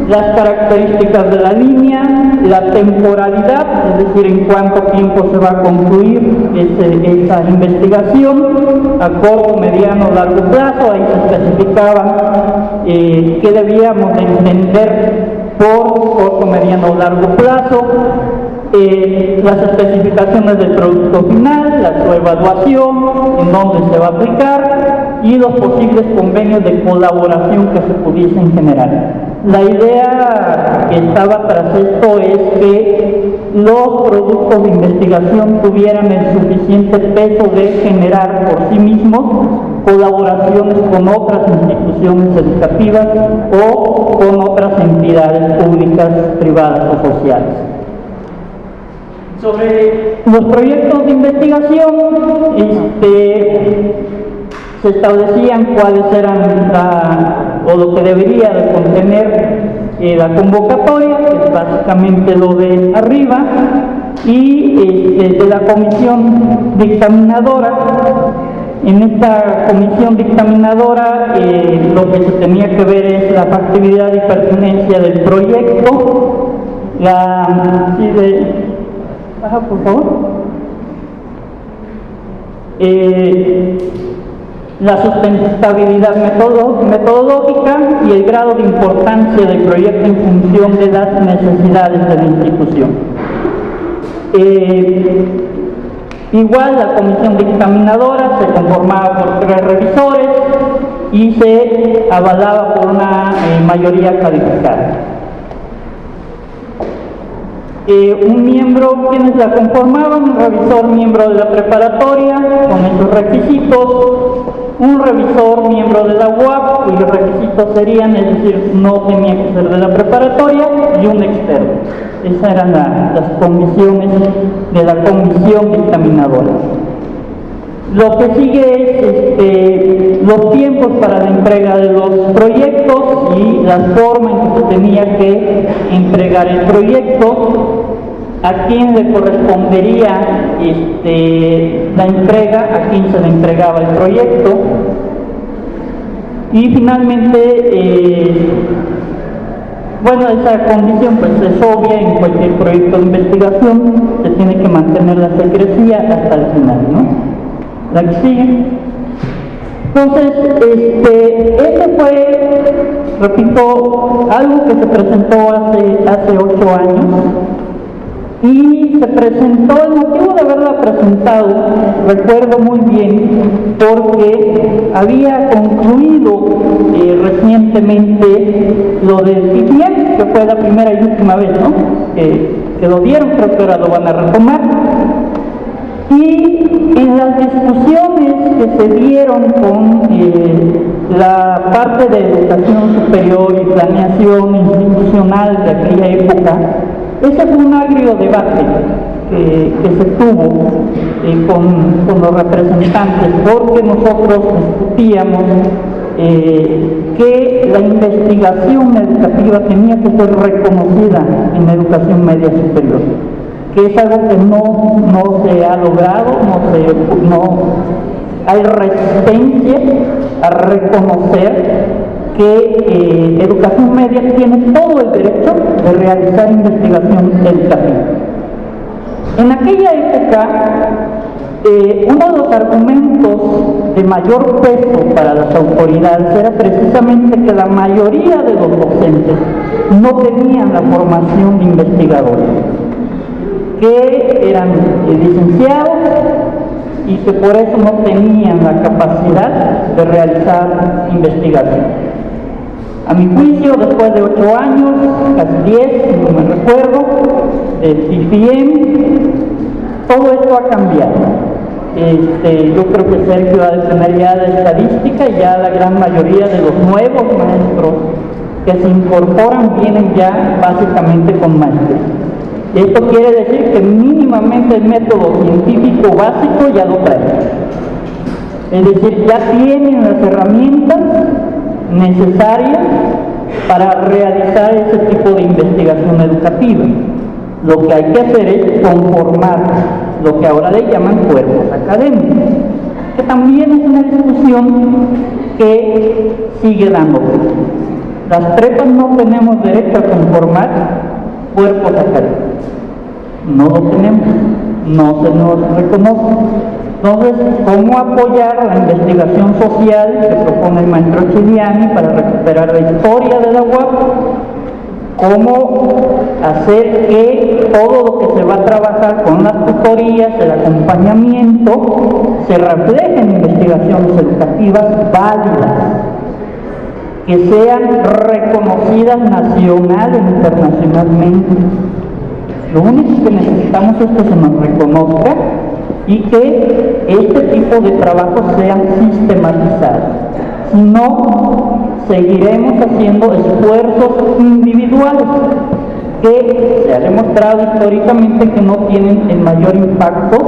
Speaker 5: las características de la línea, la temporalidad, es decir, en cuánto tiempo se va a concluir esa investigación, a corto, mediano, largo plazo. Ahí se especificaba qué debíamos de entender por corto, mediano o largo plazo. Las especificaciones del producto final, su evaluación, en dónde se va a aplicar y los posibles convenios de colaboración que se pudiesen generar. La idea que estaba tras esto es que los productos de investigación tuvieran el suficiente peso de generar por sí mismos colaboraciones con otras instituciones educativas o con otras entidades públicas, privadas o sociales. Sobre los proyectos de investigación, se establecían cuáles eran o lo que debería de contener la convocatoria, que es básicamente lo de arriba, y de la comisión dictaminadora. En esta comisión dictaminadora lo que se tenía que ver es la factibilidad y pertinencia del proyecto, baja, por favor. La sustentabilidad metodológica y el grado de importancia del proyecto en función de las necesidades de la institución. Igual, la comisión dictaminadora se conformaba por 3 revisores y se avalaba por una mayoría calificada. Un miembro, quienes la conformaban, un revisor miembro de la preparatoria con esos requisitos, un revisor miembro de la UAP cuyos requisitos serían, es decir, no tenía que ser de la preparatoria, y un externo. Esas eran las condiciones de la comisión dictaminadora. Lo que sigue es los tiempos para la entrega de los proyectos y la forma en que se tenía que entregar el proyecto, a quién le correspondería la entrega, a quién se le entregaba el proyecto, y finalmente, esa condición pues es obvia en cualquier proyecto de investigación, se tiene que mantener la secrecía hasta el final, ¿no? La que sigue. Entonces, este fue, repito, algo que se presentó hace 8 años. Y se presentó, el motivo de haberla presentado, recuerdo muy bien, porque había concluido recientemente lo del PPM, que fue la primera y última vez, ¿no? Que lo dieron, creo que ahora lo van a retomar. Y en las discusiones que se dieron con la parte de educación superior y planeación institucional de aquella época, ese fue un agrio debate que se tuvo con los representantes, porque nosotros discutíamos que la investigación educativa tenía que ser reconocida en la educación media superior, que es algo que no se ha logrado, no hay resistencia a reconocer que educación media tiene todo el derecho de realizar investigación educativa. En aquella época, uno de los argumentos de mayor peso para las autoridades era precisamente que la mayoría de los docentes no tenían la formación de investigadores, que eran licenciados y que por eso no tenían la capacidad de realizar investigación. A mi juicio, después de 8 años, casi 10, no me recuerdo, del PPM, todo esto ha cambiado. Yo creo que Sergio ha de tener ya la estadística, y ya la gran mayoría de los nuevos maestros que se incorporan vienen ya básicamente con maestría. Esto quiere decir que mínimamente el método científico básico ya lo traen. Es decir, ya tienen las herramientas necesarias para realizar ese tipo de investigación educativa. Lo que hay que hacer es conformar lo que ahora le llaman cuerpos académicos, que también es una discusión que sigue dándose. Las prepas no tenemos derecho a conformar cuerpos académicos. No lo tenemos, no se nos reconoce. Entonces, ¿cómo apoyar la investigación social que propone el maestro Chiliani para recuperar la historia de la UAP? ¿Cómo hacer que todo lo que se va a trabajar con las tutorías, el acompañamiento, se refleje en investigaciones educativas válidas, que sean reconocidas nacional e internacionalmente? Lo único que necesitamos es que se nos reconozca y que este tipo de trabajos sean sistematizados. Si no, seguiremos haciendo esfuerzos individuales que se ha demostrado históricamente que no tienen el mayor impacto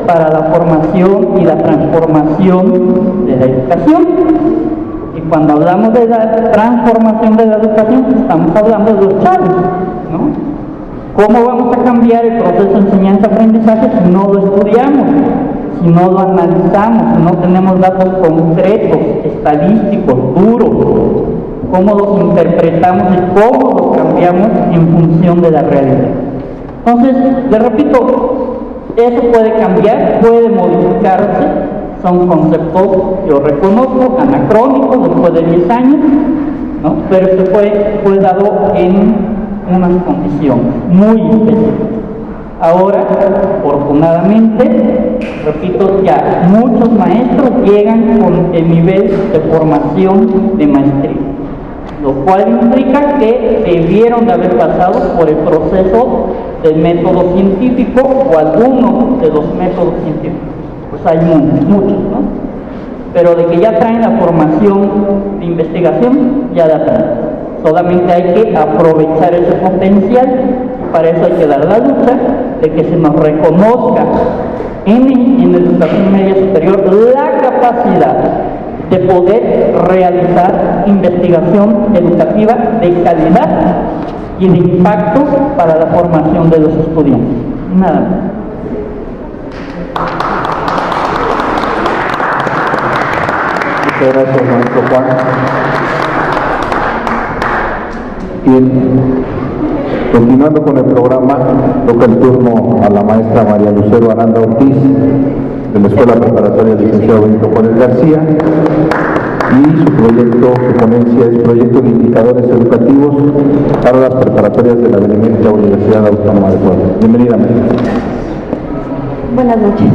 Speaker 5: para la formación y la transformación de la educación. Y cuando hablamos de la transformación de la educación, estamos hablando de los chavos, ¿no? ¿Cómo vamos a cambiar el proceso de enseñanza-aprendizaje si no lo estudiamos, si no lo analizamos, si no tenemos datos concretos, estadísticos, duros? ¿Cómo los interpretamos y cómo los cambiamos en función de la realidad? Entonces, le repito, eso puede cambiar, puede modificarse, son conceptos, yo reconozco, anacrónicos después de 10 años, ¿no? Pero se fue dado en unas condiciones muy específicas. Ahora, afortunadamente, repito, ya muchos maestros llegan con el nivel de formación de maestría, lo cual implica que debieron de haber pasado por el proceso del método científico o algunos de los métodos científicos. Pues hay muchos, ¿no? Pero de que ya traen la formación de investigación, ya la traen. Solamente hay que aprovechar ese potencial, y para eso hay que dar la lucha de que se nos reconozca en la educación media superior la capacidad de poder realizar investigación educativa de calidad y de impacto para la formación de los estudiantes. Nada más.
Speaker 1: Muchas gracias, maestro Juan. Bien, continuando con el programa, toca el turno a la maestra María Lucero Aranda Ortiz, de la Escuela Preparatoria Licenciado Benito Juárez García. y su proyecto de ponencia es Proyecto de Indicadores Educativos para las Preparatorias de la Benemérita Universidad Autónoma de Puebla. Bienvenida, María.
Speaker 4: Buenas noches.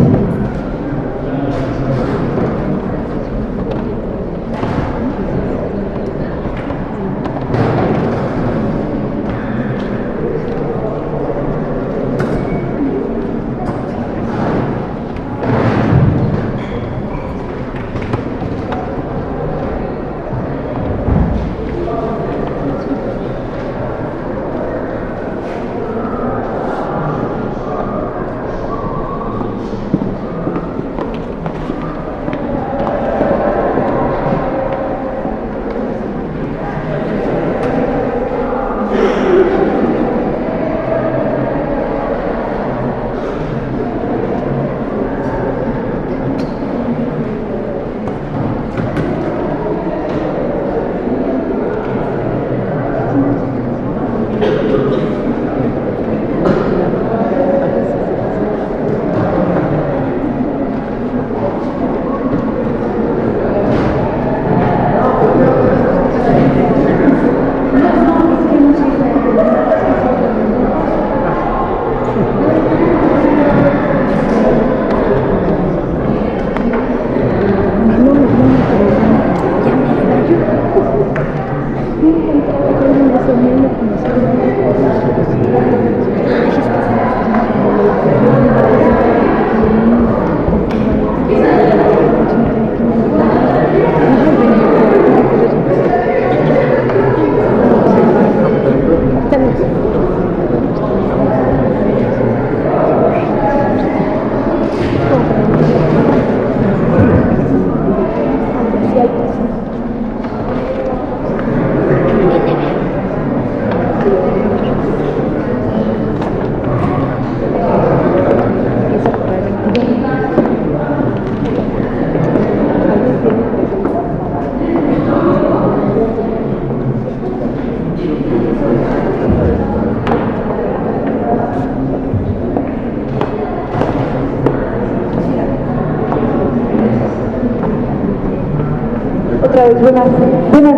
Speaker 4: Otra vez, buenas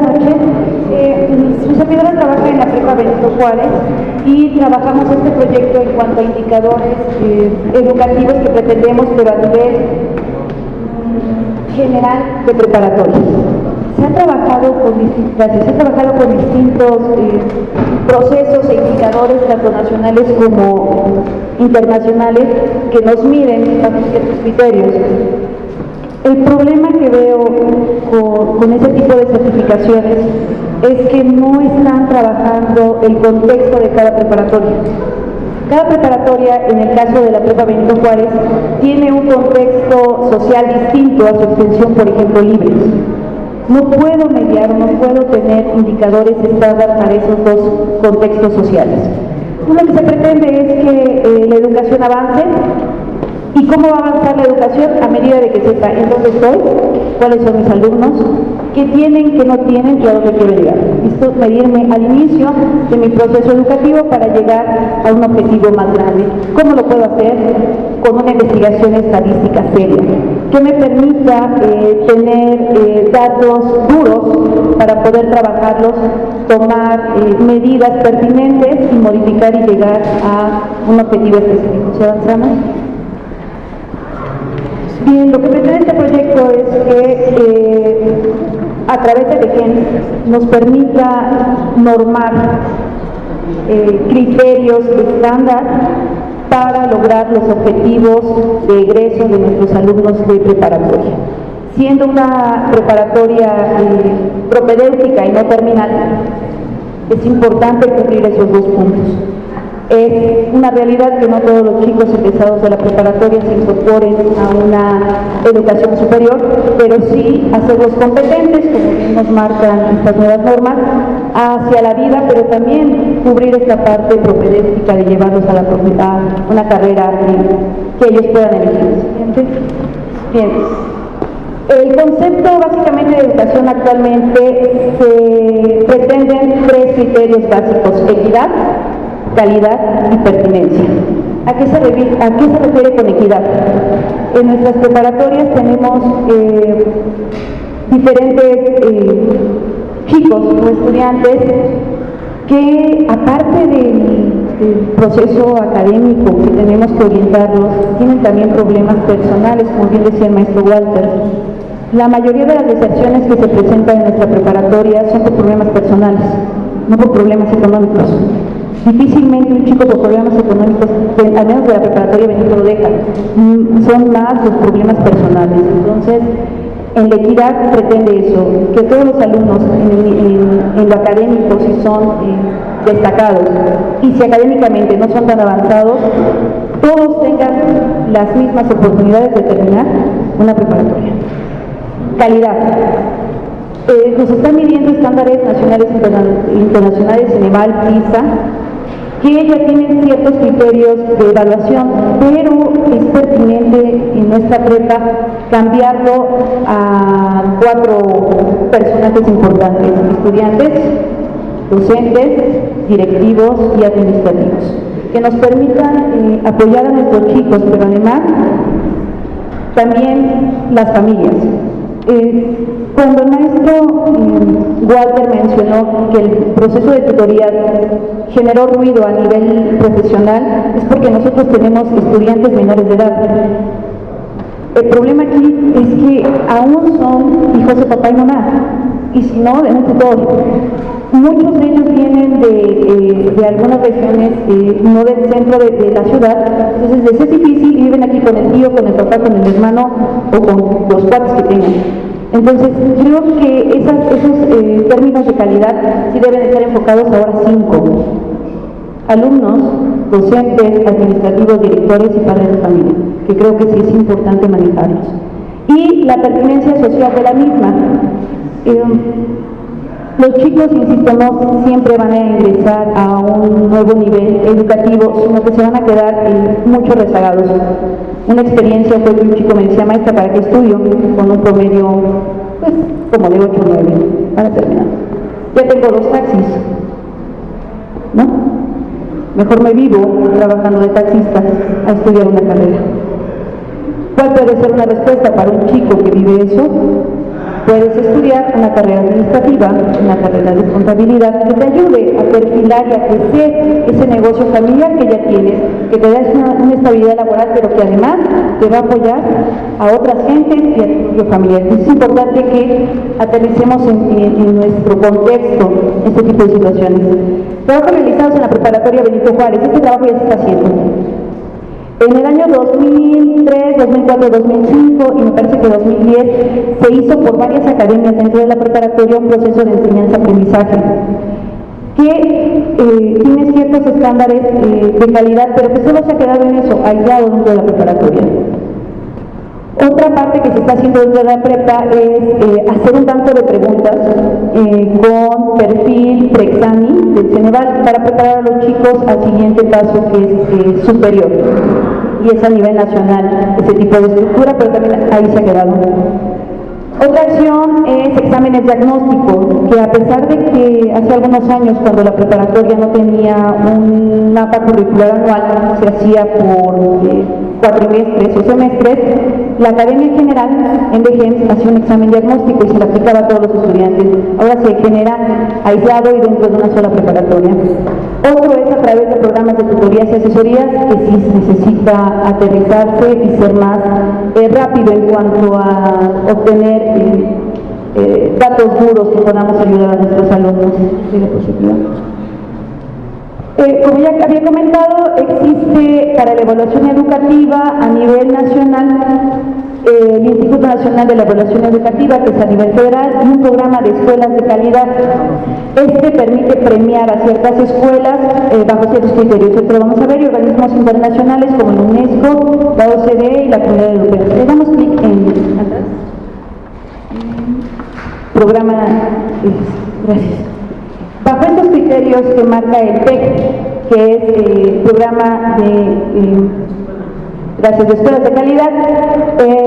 Speaker 4: noches. Su servidora trabaja en la Prepa Benito Juárez y trabajamos este proyecto en cuanto a indicadores educativos que pretendemos, pero a nivel general de preparatoria. Se ha trabajado con distintos procesos e indicadores, tanto nacionales como internacionales, que nos miden bajo ciertos criterios. El problema que veo con ese tipo de certificaciones es que no están trabajando el contexto de cada preparatoria. Cada preparatoria, en el caso de la Prepa Benito Juárez, tiene un contexto social distinto a su extensión, por ejemplo, Libres. No puedo mediar, no puedo tener indicadores estándar para esos dos contextos sociales. Lo que se pretende es que la educación avance. ¿Y cómo va a avanzar la educación? A medida de que sepa en dónde estoy, cuáles son mis alumnos, qué tienen, qué no tienen y a dónde quiero llegar. Esto medirme al inicio de mi proceso educativo para llegar a un objetivo más grande. ¿Cómo lo puedo hacer? Con una investigación estadística seria, que me permita tener datos duros para poder trabajarlos, tomar medidas pertinentes y modificar y llegar a un objetivo específico. ¿Se avanzamos? Bien, lo que pretende este proyecto es que a través de DEGEN nos permita normar criterios estándar para lograr los objetivos de egreso de nuestros alumnos de preparatoria. Siendo una preparatoria propedéutica y no terminal, es importante cumplir esos dos puntos. Es una realidad que no todos los chicos egresados de la preparatoria se incorporen a una educación superior, pero sí hacerlos competentes, como bien nos marcan estas nuevas normas, hacia la vida, pero también cubrir esta parte propedéutica de llevarlos a una carrera que ellos puedan elegir. Bien. El concepto básicamente de educación actualmente se pretenden tres criterios básicos: equidad, calidad y pertinencia. ¿A qué se refiere con equidad? En nuestras preparatorias tenemos diferentes chicos o estudiantes que, aparte del proceso académico que tenemos que orientarlos, tienen también problemas personales, como bien decía el maestro Walter. La mayoría de las deserciones que se presentan en nuestra preparatoria son por problemas personales, no por problemas económicos. Difícilmente un chico por problemas económicos, al menos de la preparatoria Benito lo deja, son más los problemas personales. Entonces, en la equidad pretende eso, que todos los alumnos en lo académico, si son destacados y si académicamente no son tan avanzados, todos tengan las mismas oportunidades de terminar una preparatoria. Calidad. Nos están midiendo estándares nacionales e internacionales en EVAL, PISA, que ya tienen ciertos criterios de evaluación, pero es pertinente en nuestra prepa cambiarlo a 4 personajes importantes: estudiantes, docentes, directivos y administrativos, que nos permitan apoyar a nuestros chicos, pero además también las familias. Cuando el maestro Walter mencionó que el proceso de tutoría generó ruido a nivel profesional, es porque nosotros tenemos estudiantes menores de edad. El problema aquí es que aún son hijos de papá y mamá, y si no, de un tutor. Muchos de ellos vienen de algunas regiones, no del centro de la ciudad, entonces les es difícil y viven aquí con el tío, con el papá, con el hermano o con los cuates que tengan. Entonces, creo que esos términos de calidad sí deben estar enfocados ahora 5. Alumnos, docentes, administrativos, directores y padres de familia, que creo que sí es importante manejarlos. Y la pertinencia social de la misma. Los chicos, insisto, no siempre van a ingresar a un nuevo nivel educativo, sino que se van a quedar mucho rezagados. Una experiencia fue que un chico me decía: maestra, ¿para qué estudio? Con un promedio, pues, como de 8 o 9, para terminar. Ya tengo 2 taxis, ¿no? Mejor me vivo trabajando de taxista a estudiar una carrera. ¿Cuál puede ser una respuesta para un chico que vive eso? Puedes estudiar una carrera administrativa, una carrera de contabilidad, que te ayude a perfilar y a crecer ese negocio familiar que ya tienes, que te da una estabilidad laboral, pero que además te va a apoyar a otras gentes y a tu familia. Es importante que aterricemos en nuestro contexto este tipo de situaciones. Trabajos realizados en la preparatoria Benito Juárez. Este trabajo ya se está haciendo. En el año 2003, 2004, 2005 y me parece que 2010 se hizo por varias academias dentro de la preparatoria un proceso de enseñanza-aprendizaje que tiene ciertos estándares de calidad, pero que solo se ha quedado en eso, aislado dentro de la preparatoria. Otra parte que se está haciendo dentro de la prepa es hacer un banco de preguntas con perfil preexamen del Ceneval para preparar a los chicos al siguiente paso, que es superior, y es a nivel nacional ese tipo de estructura, pero también ahí se ha quedado. Otra acción es exámenes diagnósticos, que a pesar de que hace algunos años, cuando la preparatoria no tenía un mapa curricular anual, se hacía por cuatrimestres o semestres, la Academia General en BGEMS hacía un examen diagnóstico y se le aplicaba a todos los estudiantes. Ahora se genera aislado y dentro de una sola preparatoria. Otro es a través de programas de tutorías y asesorías, que sí necesita aterrizarse y ser más rápido en cuanto a obtener datos duros que podamos ayudar a nuestros alumnos. Como ya había comentado, existe para la evaluación educativa a nivel nacional el Instituto Nacional de la Evaluación Educativa, que es a nivel federal, y un programa de escuelas de calidad. Este permite premiar a ciertas escuelas bajo ciertos criterios. Pero vamos a ver, organismos internacionales como la UNESCO, la OCDE y la Comunidad Europea. Le damos clic en atrás. Programa, gracias. Bajo estos criterios que marca el PEC, que es el programa de escuelas de calidad,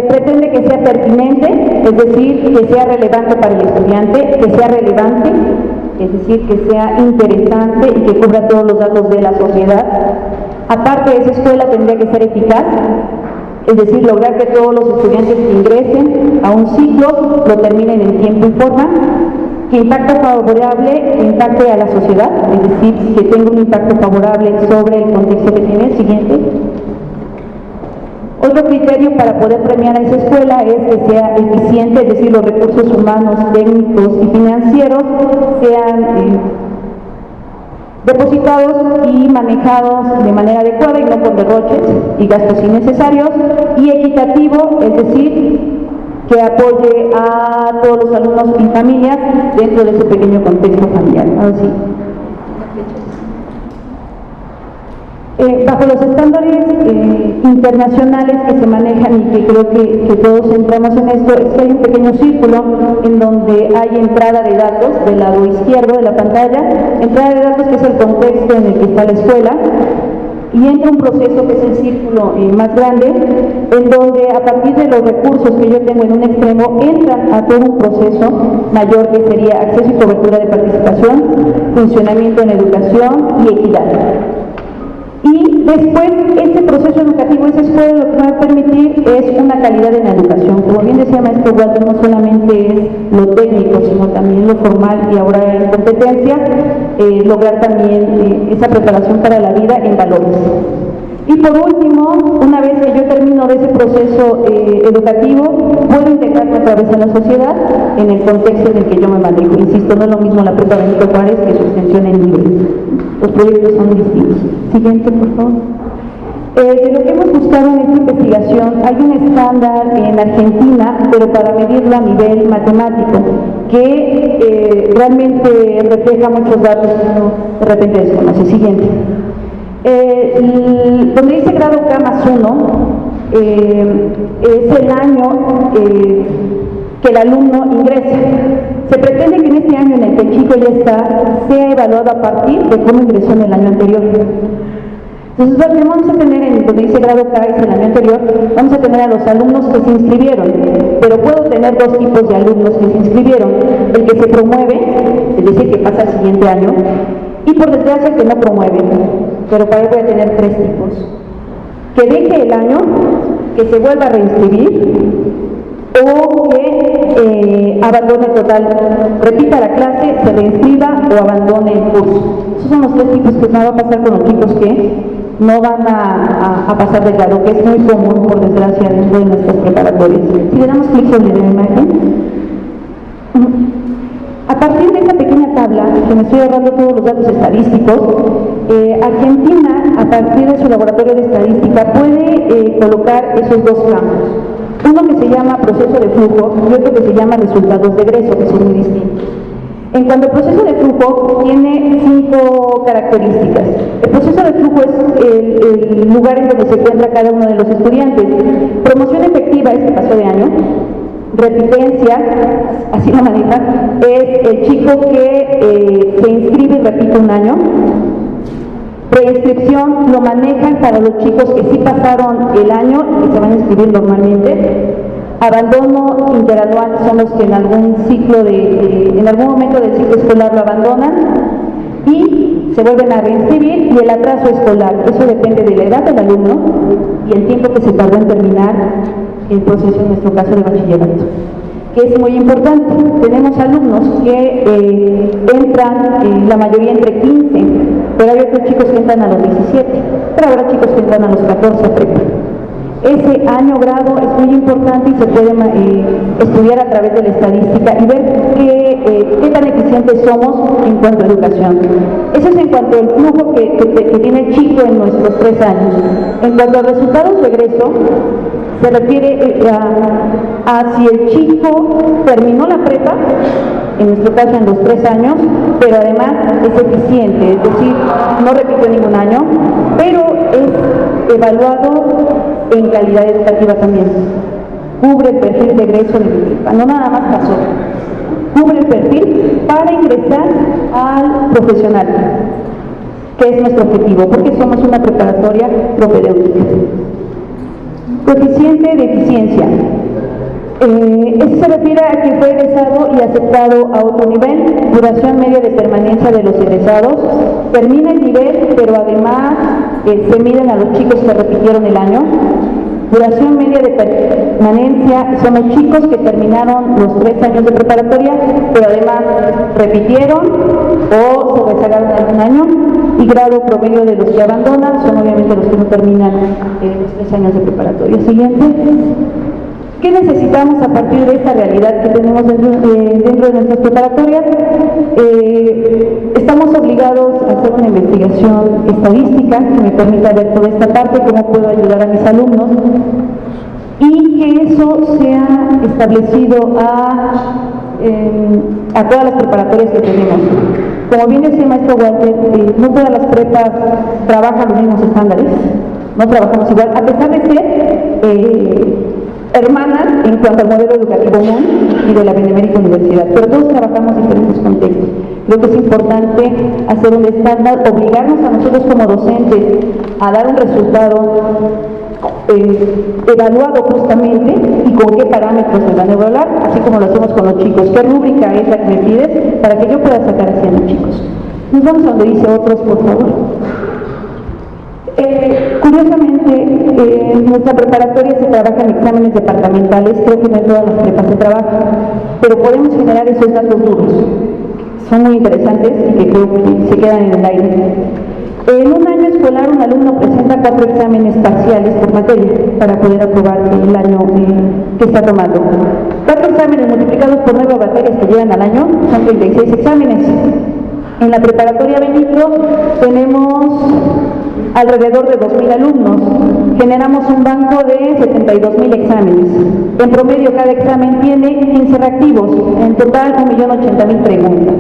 Speaker 4: pretende que sea pertinente, es decir, que sea relevante para el estudiante, que sea relevante, es decir, que sea interesante y que cubra todos los datos de la sociedad. Aparte, esa escuela tendría que ser eficaz, Es decir, lograr que todos los estudiantes que ingresen a un ciclo lo terminen en tiempo y forma, que impacte a la sociedad, es decir, que tenga un impacto favorable sobre el contexto que tiene. Siguiente. Otro criterio para poder premiar a esa escuela es que sea eficiente, es decir, los recursos humanos, técnicos y financieros sean depositados y manejados de manera adecuada y no con derroches y gastos innecesarios, y equitativo, es decir, que apoye a todos los alumnos y familias dentro de ese pequeño contexto familiar. Ahora sí. Bajo los estándares internacionales que se manejan y que creo que todos entramos en esto, es que hay un pequeño círculo en donde hay entrada de datos del lado izquierdo de la pantalla, entrada de datos que es el contexto en el que está la escuela, y entra un proceso que es el círculo más grande, en donde a partir de los recursos que yo tengo en un extremo, entran a todo un proceso mayor que sería acceso y cobertura de participación, funcionamiento en educación y equidad. Y después, este proceso educativo, esa escuela, lo que va a permitir es una calidad en la educación. Como bien decía maestro Walter, no solamente es lo técnico, sino también lo formal y ahora en competencias, lograr también esa preparación para la vida en valores. Y por último, una vez que yo termino de ese proceso educativo, puedo integrarme otra vez a la sociedad en el contexto en el que yo me manejo. Insisto, no es lo mismo la prepa Benito Juárez que su extensión en Libres. Los proyectos son distintos. Siguiente, por favor. De lo que hemos buscado en esta investigación, hay un estándar en Argentina, pero para medirlo a nivel matemático, que realmente refleja muchos datos que uno de repente desconoce. Siguiente. Donde dice grado K más 1, es el año que el alumno ingresa. Se pretende que en este año en el que el chico ya está, sea evaluado a partir de cómo ingresó en el año anterior. Entonces, lo que vamos a tener en donde dice grado K es el año anterior, vamos a tener a los alumnos que se inscribieron, pero puedo tener dos tipos de alumnos que se inscribieron: el que se promueve, es decir, que pasa al siguiente año, y por desgracia el que no promueve, pero para él voy a tener tres tipos: que deje el año, que se vuelva a reinscribir, o que abandone total, repita la clase, se reinscriba o abandone el curso. Esos son los tres tipos que va a pasar con los chicos que no van a pasar de grado, que es muy común, por desgracia, dentro de nuestras preparatorias. Si le damos clic sobre la imagen, a partir de esa pequeña tabla, que me estoy ahorrando todos los datos estadísticos, Argentina, a partir de su laboratorio de estadística, puede colocar esos dos campos. Uno que se llama proceso de flujo y otro que se llama resultados de egreso, que son muy distintos. En cuanto al proceso de flujo, tiene 5 características. El proceso de flujo es el lugar en donde se encuentra cada uno de los estudiantes. Promoción efectiva es que pasó de año. Repitencia, así lo manejan, es el chico que se inscribe y repite un año. Preinscripción lo manejan para los chicos que sí pasaron el año y que se van a inscribir normalmente. Abandono interanual son los que en algún ciclo en algún momento del ciclo escolar lo abandonan y se vuelven a reinscribir. Y el atraso escolar, eso depende de la edad del alumno y el tiempo que se tardó en terminar el proceso, en nuestro caso de bachillerato, que es muy importante. Tenemos alumnos que entran, la mayoría entre 15, pero hay otros chicos que entran a los 17, pero habrá chicos que entran a los 14 prepa. Ese año grado es muy importante y se puede estudiar a través de la estadística y ver qué tan eficientes somos en cuanto a educación. Eso es en cuanto al flujo que tiene el chico en nuestros 3 años. En cuanto a resultados de egreso, se refiere a si el chico terminó la prepa, en nuestro caso en los 3 años, pero además es eficiente, es decir, no repitió ningún año, pero es evaluado en calidad educativa también. Cubre el perfil de egreso de mi prepa, no nada más pasó, cubre el perfil para ingresar al profesional, que es nuestro objetivo, porque somos una preparatoria propedéutica. Coeficiente de eficiencia. Eso se refiere a que fue egresado y aceptado a otro nivel. Duración media de permanencia de los egresados. Termina el nivel, pero además se miden a los chicos que repitieron el año. Duración media de permanencia son los chicos que terminaron los 3 años de preparatoria, pero además repitieron o se rezagaron algún año, y grado promedio de los que abandonan son obviamente los que no terminan los 3 años de preparatoria. Siguiente. ¿Qué necesitamos a partir de esta realidad que tenemos dentro de nuestras preparatorias? Estamos obligados a hacer una investigación estadística que me permita ver toda esta parte, cómo puedo ayudar a mis alumnos, y que eso sea establecido a todas las preparatorias que tenemos. Como bien decía el maestro Walter, no todas las prepas trabajan los mismos estándares, no trabajamos igual, a pesar de ser hermanas en cuanto al modelo educativo común y de la Benemérita Universidad, pero todos trabajamos en diferentes contextos. Creo que es importante hacer un estándar, obligarnos a nosotros como docentes a dar un resultado evaluado justamente y con qué parámetros se van a evaluar, así como lo hacemos con los chicos. ¿Qué rúbrica es la que me pides para que yo pueda sacar hacia los chicos? Nos vamos a donde dice otros, por favor. Curiosamente, en nuestra preparatoria se trabaja en exámenes departamentales, creo que no en todas las prepas se trabaja, pero podemos generar esos datos duros. Son muy interesantes y que creo que se quedan en el aire. En un año escolar, un alumno presenta 4 exámenes parciales por materia para poder aprobar el año que está tomando. 4 exámenes multiplicados por 9 materias que llevan al año son 36 exámenes. En la preparatoria Benito tenemos alrededor de 2.000 alumnos. Generamos un banco de 72.000 exámenes. En promedio, cada examen tiene 15 reactivos. En total, 1.080.000 preguntas.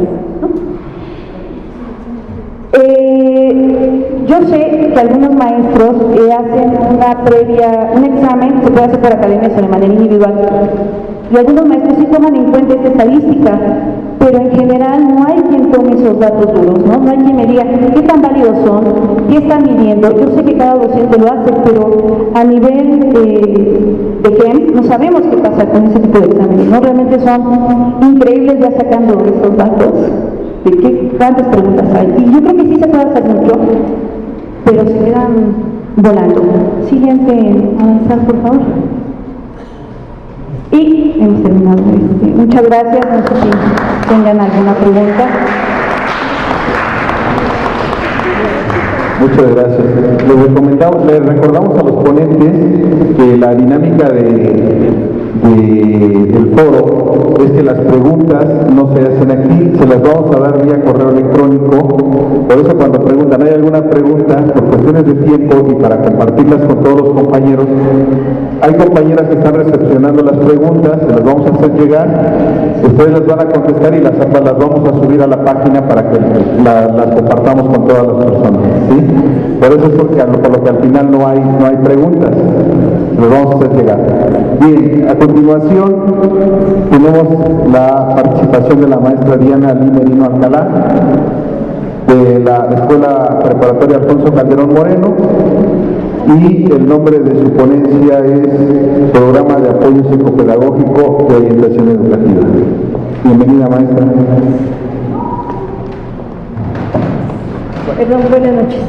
Speaker 4: Yo sé que algunos maestros hacen un examen, se puede hacer por academias o de manera individual, y algunos maestros sí toman en cuenta esta estadística, pero en general no hay quien tome esos datos duros, ¿no? No hay quien me diga qué tan válidos son, qué están midiendo. Yo sé que cada docente lo hace, pero a nivel de GEMS no sabemos qué pasa con ese tipo de exámenes, ¿no? Realmente son increíbles ya sacando esos datos de cuántas preguntas hay. Y yo creo que sí se puede hacer mucho, pero se quedan volando. Siguiente, avanzar, por favor. Y hemos terminado. Muchas gracias. No sé si tengan alguna pregunta.
Speaker 1: Muchas gracias. Les recordamos a los ponentes que la dinámica del foro es que las preguntas no se hacen aquí, se las vamos a dar vía correo electrónico. Por eso cuando preguntan, ¿hay alguna pregunta? Por cuestiones de tiempo y para compartirlas con todos los compañeros, hay compañeras que están recepcionando las preguntas, se las vamos a hacer llegar, ustedes las van a contestar y las vamos a subir a la página para que las compartamos con todas las personas, ¿sí? Por eso es por lo que al final no hay preguntas, las vamos a hacer llegar. Bien, a continuación tenemos la participación de la maestra Diana Merino Alcalá, de la Escuela Preparatoria Alfonso Calderón Moreno, y el nombre de su ponencia es Programa de Apoyo Psicopedagógico de Orientación Educativa. Bienvenida, maestra.
Speaker 6: Perdón, buenas noches.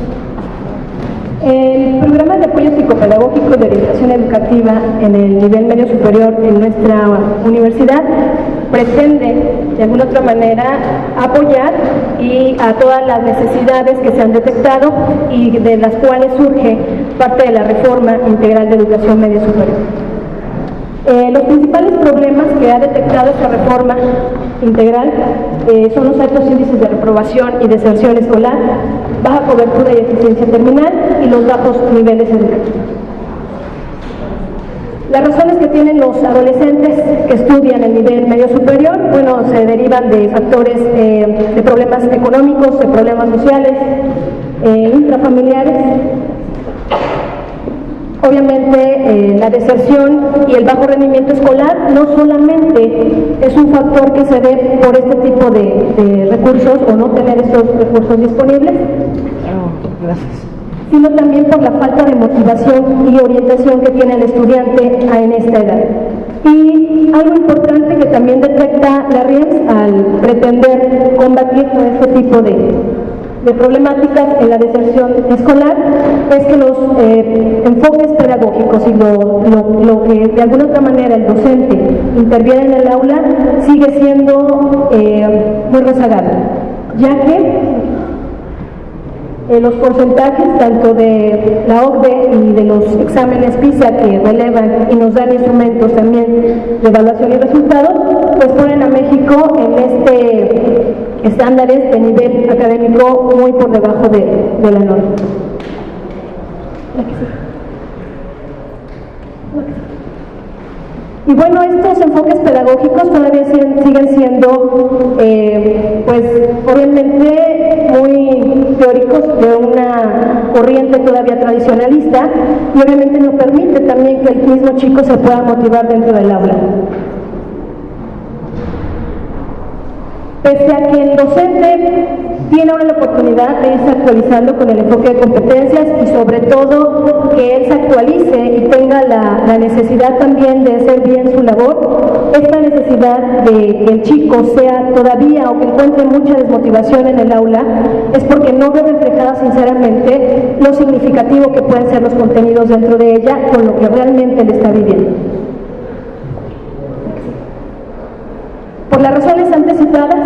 Speaker 6: El programa de apoyo psicopedagógico de orientación educativa en el nivel medio superior en nuestra universidad pretende, de alguna otra manera, apoyar a todas las necesidades que se han detectado y de las cuales surge parte de la reforma integral de educación media superior. Los principales problemas que ha detectado esta reforma integral son los altos índices de reprobación y deserción escolar, baja cobertura y eficiencia terminal y los bajos niveles educativos. Las razones que tienen los adolescentes que estudian el nivel medio superior, bueno, se derivan de factores de problemas económicos, de problemas sociales, intrafamiliares. Obviamente la deserción y el bajo rendimiento escolar no solamente es un factor que se dé por este tipo de recursos o no tener estos recursos disponibles, sino también por la falta de motivación y orientación que tiene el estudiante en esta edad. Y algo importante que también detecta la RIEMS al pretender combatir este tipo problemáticas en la deserción escolar es que los enfoques pedagógicos y lo que de alguna otra manera el docente interviene en el aula sigue siendo muy rezagado, ya que los porcentajes tanto de la OCDE y de los exámenes PISA que relevan y nos dan instrumentos también de evaluación y resultados, pues ponen a México en estándares de nivel académico muy por debajo de la norma. Y bueno, estos enfoques pedagógicos todavía siguen siendo, pues obviamente muy teóricos de una corriente todavía tradicionalista, y obviamente no permite también que el mismo chico se pueda motivar dentro del aula. Pese a que el docente tiene ahora la oportunidad de irse actualizando con el enfoque de competencias y sobre todo que él se actualice y tenga la necesidad también de hacer bien su labor, esta necesidad de que el chico sea todavía o que encuentre mucha desmotivación en el aula es porque no ve reflejada sinceramente lo significativo que pueden ser los contenidos dentro de ella con lo que realmente él está viviendo. Por las razones antes citadas,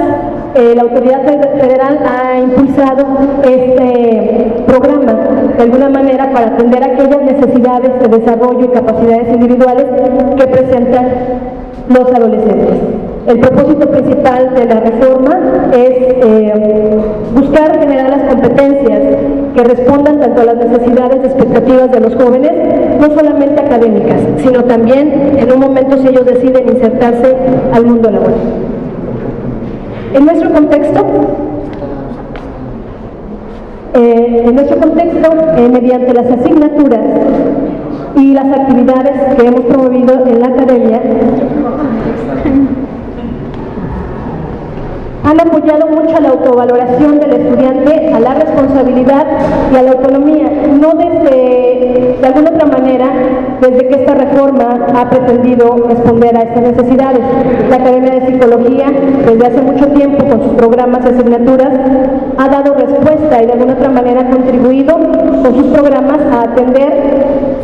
Speaker 6: la autoridad federal ha impulsado este programa de alguna manera para atender aquellas necesidades de desarrollo y capacidades individuales que presentan los adolescentes. El propósito principal de la reforma es buscar generar las competencias que respondan tanto a las necesidades y expectativas de los jóvenes, no solamente académicas, sino también en un momento si ellos deciden insertarse al mundo laboral. En nuestro contexto, mediante las asignaturas y las actividades que hemos promovido en la academia, han apoyado mucho a la autovaloración del estudiante, a la responsabilidad y a la autonomía, no de alguna otra manera, desde que esta reforma ha pretendido responder a estas necesidades. La Academia de Psicología, desde hace mucho tiempo, con sus programas y asignaturas, ha dado respuesta y de alguna otra manera ha contribuido con sus programas a atender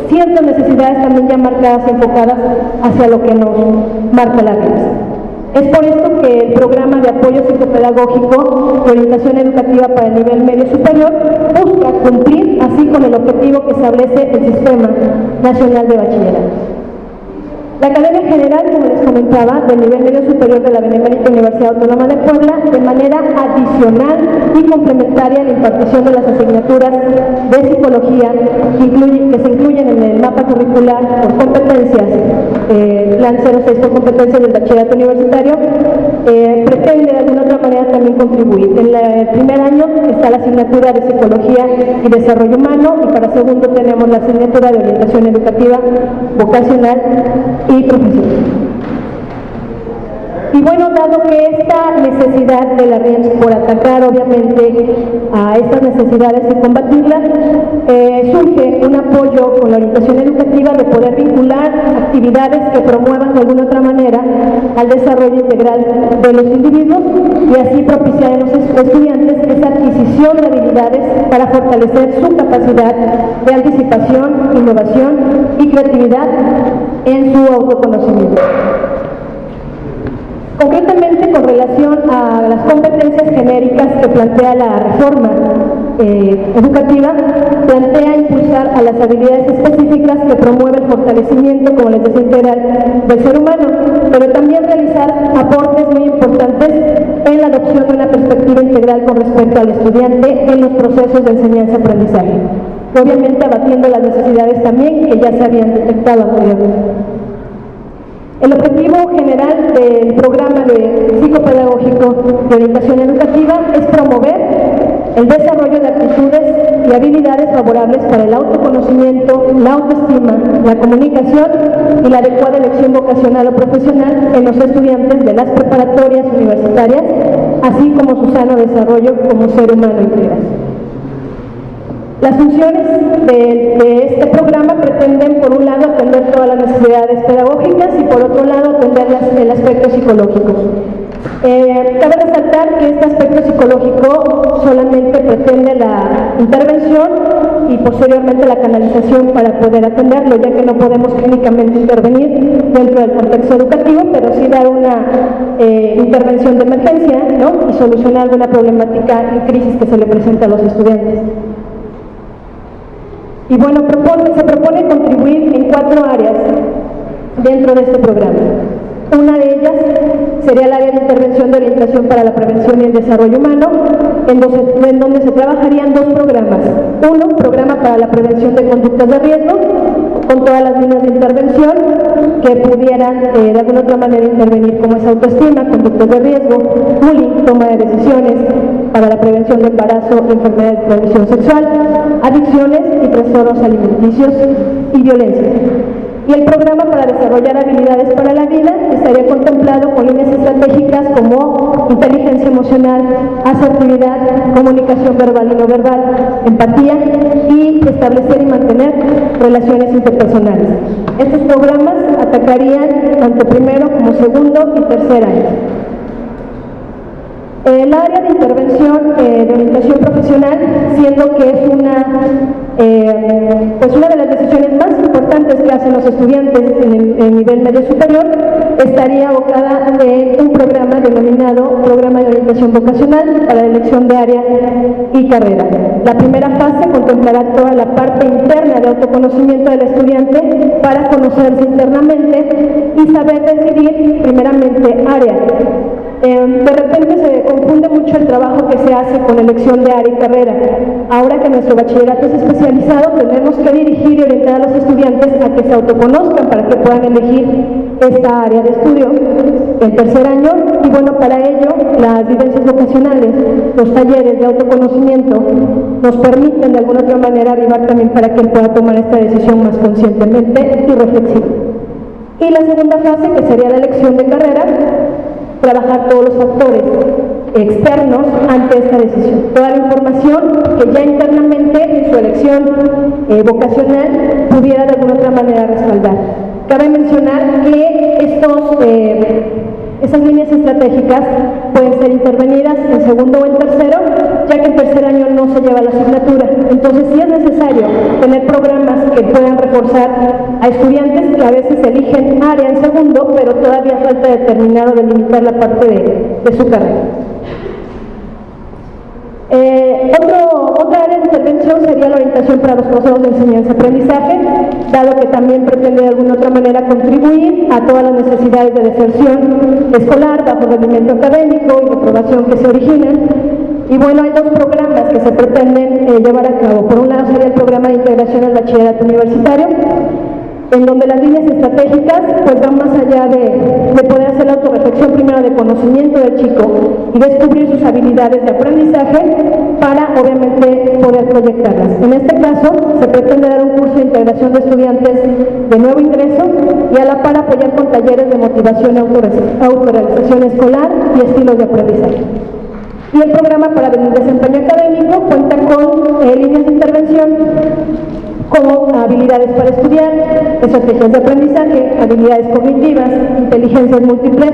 Speaker 6: ciertas necesidades también ya marcadas y enfocadas hacia lo que nos marca la RIMS. Es por esto que el programa de apoyo psicopedagógico de orientación educativa para el nivel medio superior busca cumplir así con el objetivo que establece el Sistema Nacional de Bachillerato. La Academia General, como les comentaba, del nivel medio superior de la Benemérita Universidad Autónoma de Puebla, de manera adicional y complementaria a la impartición de las asignaturas de psicología que se incluyen en el mapa curricular por competencias, Plan 06 por competencias del bachillerato universitario, pretende de alguna otra manera también contribuir. En el primer año está la asignatura de Psicología y Desarrollo Humano, y para segundo tenemos la asignatura de Orientación Educativa Vocacional y Profesional. Y bueno, dado que esta necesidad de la RIMS por atacar obviamente a estas necesidades y combatirlas, surge un apoyo con la orientación educativa de poder vincular actividades que promuevan de alguna otra manera al desarrollo integral de los individuos y así propiciar en los estudiantes esa adquisición de habilidades para fortalecer su capacidad de anticipación, innovación y creatividad en su autoconocimiento. Concretamente, con relación a las competencias genéricas que plantea la reforma educativa, plantea impulsar a las habilidades específicas que promueven el fortalecimiento, como les decía, integral del ser humano, pero también realizar aportes muy importantes en la adopción de una perspectiva integral con respecto al estudiante en los procesos de enseñanza-aprendizaje, obviamente abatiendo las necesidades también que ya se habían detectado anteriormente. El objetivo general del programa de psicopedagógico de orientación educativa es promover el desarrollo de actitudes y habilidades favorables para el autoconocimiento, la autoestima, la comunicación y la adecuada elección vocacional o profesional en los estudiantes de las preparatorias universitarias, así como su sano desarrollo como ser humano integral. Las funciones de este programa pretenden, por un lado, atender todas las necesidades pedagógicas y, por otro lado, atender el aspecto psicológico. Cabe resaltar que este aspecto psicológico solamente pretende la intervención y posteriormente la canalización para poder atenderlo, ya que no podemos clínicamente intervenir dentro del contexto educativo, pero sí dar una intervención de emergencia, ¿no? Y solucionar alguna problemática y crisis que se le presenta a los estudiantes. Y bueno, se propone contribuir en 4 áreas dentro de este programa. Una de ellas sería el área de intervención de orientación para la prevención y el desarrollo humano, en donde se trabajarían 2 programas. Uno, programa para la prevención de conductas de riesgo, con todas las líneas de intervención que pudieran de alguna otra manera intervenir, como es autoestima, conductas de riesgo, bullying, toma de decisiones, para la prevención de embarazo, enfermedades de transmisión sexual, adicciones y trastornos alimenticios y violencia. Y el programa para desarrollar habilidades para la vida estaría contemplado con líneas estratégicas como inteligencia emocional, asertividad, comunicación verbal y no verbal, empatía y establecer y mantener relaciones interpersonales. Estos programas atacarían tanto primero como segundo y tercer año. El área de intervención de orientación profesional, siendo que es una de las decisiones más importantes que hacen los estudiantes en el nivel medio superior, estaría abocada en un programa denominado Programa de Orientación Vocacional para la elección de área y carrera. La primera fase contemplará toda la parte interna de autoconocimiento del estudiante para conocerse internamente y saber decidir primeramente área. De repente se confunde mucho el trabajo que se hace con elección de área y carrera. Ahora que nuestro bachillerato es especializado, tenemos que dirigir y orientar a los estudiantes a que se autoconozcan para que puedan elegir esta área de estudio en tercer año. Y bueno, para ello, las vivencias vocacionales, los talleres de autoconocimiento nos permiten de alguna otra manera arribar también para que él pueda tomar esta decisión más conscientemente y reflexiva. Y la segunda fase, que sería la elección de carrera, trabajar todos los factores externos ante esta decisión. Toda la información que ya internamente en su elección vocacional pudiera de alguna otra manera respaldar. Cabe mencionar que esas líneas estratégicas pueden ser intervenidas en segundo o en tercero, ya que en tercer año no se lleva la asignatura. Entonces sí es necesario tener programas que puedan reforzar a estudiantes que a veces eligen área en segundo, pero todavía falta determinar o delimitar la parte de su carrera. Otra área de intervención sería la orientación para los procesos de enseñanza-aprendizaje, dado que también pretende de alguna otra manera contribuir a todas las necesidades de deserción escolar, bajo rendimiento académico y reprobación que se originan. Y bueno, hay 2 programas que se pretenden llevar a cabo. Por un lado sería el programa de integración al bachillerato universitario, en donde las líneas estratégicas pues van más allá de poder hacer la autorreflexión primero de conocimiento del chico y descubrir sus habilidades de aprendizaje para obviamente poder proyectarlas. En este caso se pretende dar un curso de integración de estudiantes de nuevo ingreso y a la par apoyar con talleres de motivación y autorrealización escolar y estilos de aprendizaje. Y el programa para el desempeño académico cuenta con líneas de intervención como habilidades para estudiar, estrategias de aprendizaje, habilidades cognitivas, inteligencias múltiples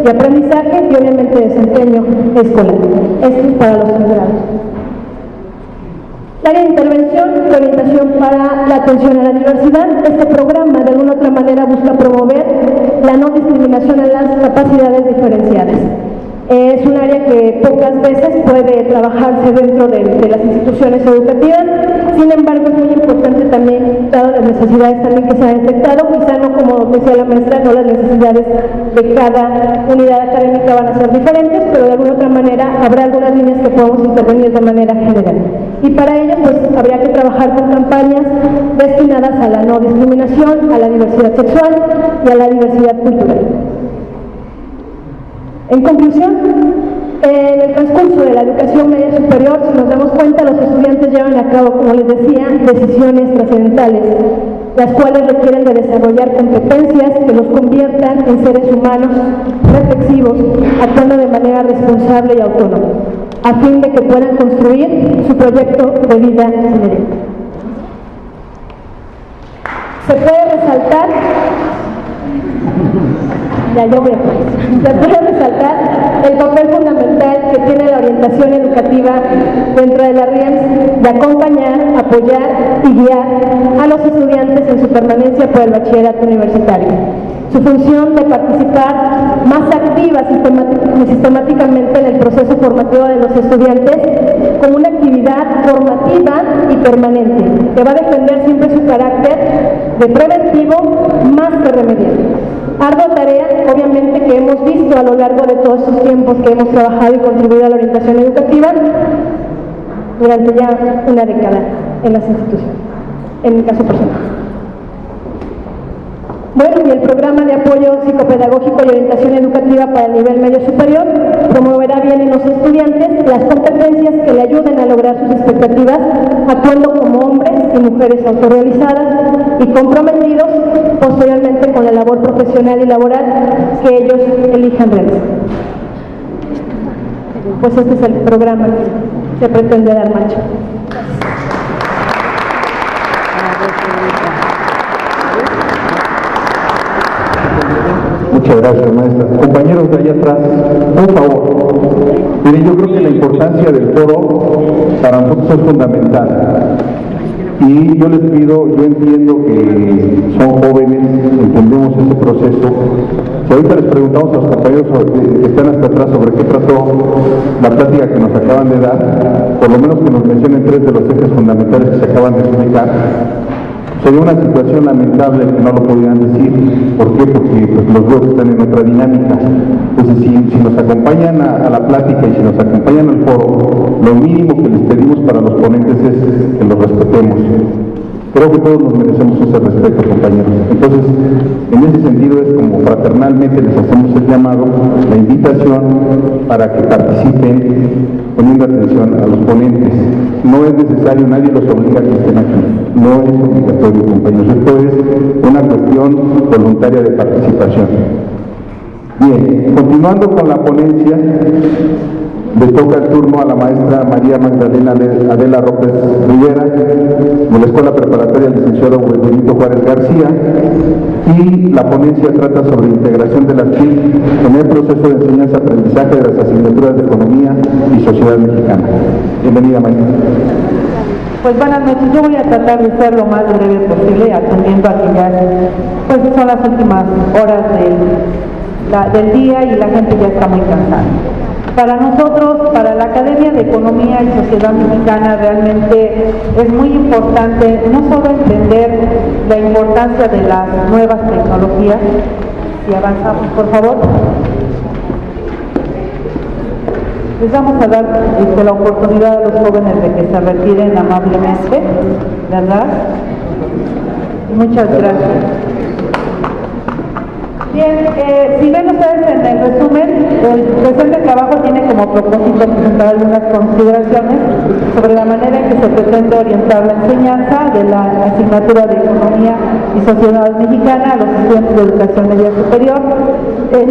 Speaker 6: y aprendizaje y obviamente desempeño escolar. Esto es para los grados. El área de intervención y orientación para la atención a la diversidad. Este programa de alguna otra manera busca promover la no discriminación en las capacidades diferenciadas. Es un área que pocas veces puede trabajarse dentro de las instituciones educativas, sin embargo es muy importante también, dado las necesidades también que se han detectado, quizá no, como decía la maestra, no las necesidades de cada unidad académica van a ser diferentes, pero de alguna otra manera habrá algunas líneas que podamos intervenir de manera general. Y para ello pues habría que trabajar con campañas destinadas a la no discriminación, a la diversidad sexual y a la diversidad cultural. En conclusión, en el transcurso de la educación media superior, si nos damos cuenta, los estudiantes llevan a cabo, como les decía, decisiones trascendentales, las cuales requieren de desarrollar competencias que los conviertan en seres humanos reflexivos, actuando de manera responsable y autónoma, a fin de que puedan construir su proyecto de vida inherente. Se puede resaltar, se puede resaltar el papel fundamental que tiene la orientación educativa dentro de la RIEMS de acompañar, apoyar y guiar a los estudiantes en su permanencia por el bachillerato universitario. Su función de participar más activa sistemáticamente en el proceso formativo de los estudiantes como una actividad formativa y permanente, que va a defender siempre su carácter de preventivo más que remedial. Ardua tarea, obviamente, que hemos visto a lo largo de todos estos tiempos que hemos trabajado y contribuido a la orientación educativa durante ya una década en las instituciones, en mi caso personal. Bueno, y el programa de apoyo psicopedagógico y orientación educativa para el nivel medio superior promoverá bien en los estudiantes las competencias que le ayuden a lograr sus expectativas, actuando como hombres y mujeres autorrealizadas y comprometidos posteriormente con la labor profesional y laboral que ellos elijan realizar. Pues este es el programa que se pretende dar marcha.
Speaker 1: Muchas gracias, maestra. Compañeros de allá atrás, por favor. Miren, yo creo que la importancia del foro para nosotros es fundamental. Y yo les pido, yo entiendo que son jóvenes, entendemos este proceso. Si ahorita les preguntamos a los compañeros que están hasta atrás sobre qué trató la plática que nos acaban de dar, por lo menos que nos mencionen 3 de los ejes fundamentales que se acaban de explicar. Sería una situación lamentable que no lo pudieran decir. ¿Por qué? Porque pues, los veo que están en otra dinámica. Entonces, si nos acompañan a la plática y si nos acompañan al foro, lo mínimo que les pedimos para los ponentes es que los respetemos. Creo que todos nos merecemos ese respeto, compañeros. Entonces, en ese sentido es como fraternalmente les hacemos el llamado, la invitación para que participen poniendo atención a los ponentes. No es necesario, nadie los obliga a que estén aquí. No es obligatorio, compañeros. Esto es una cuestión voluntaria de participación. Bien, continuando con la ponencia, le toca el turno a la maestra María Magdalena Adela López Rivera, de la Escuela Preparatoria del licenciado Benito Juárez García, y la ponencia trata sobre integración de las TIC en el proceso de enseñanza-aprendizaje de las asignaturas de Economía y Sociedad Mexicana. Bienvenida, maestra.
Speaker 7: Pues buenas noches, yo voy a tratar de ser lo más breve posible, atendiendo a que ya pues son las últimas horas del día y la gente ya está muy cansada. Para nosotros, para la Academia de Economía y Sociedad Mexicana, realmente es muy importante no solo entender la importancia de las nuevas tecnologías, si avanzamos, por favor. Les vamos a dar la oportunidad a los jóvenes de que se retiren amablemente, ¿verdad? Muchas gracias. Bien, si ven ustedes en el resumen, el presente trabajo tiene como propósito presentar algunas consideraciones sobre la manera en que se pretende orientar la enseñanza de la asignatura de Economía y Sociedad Mexicana a los estudiantes de educación media superior.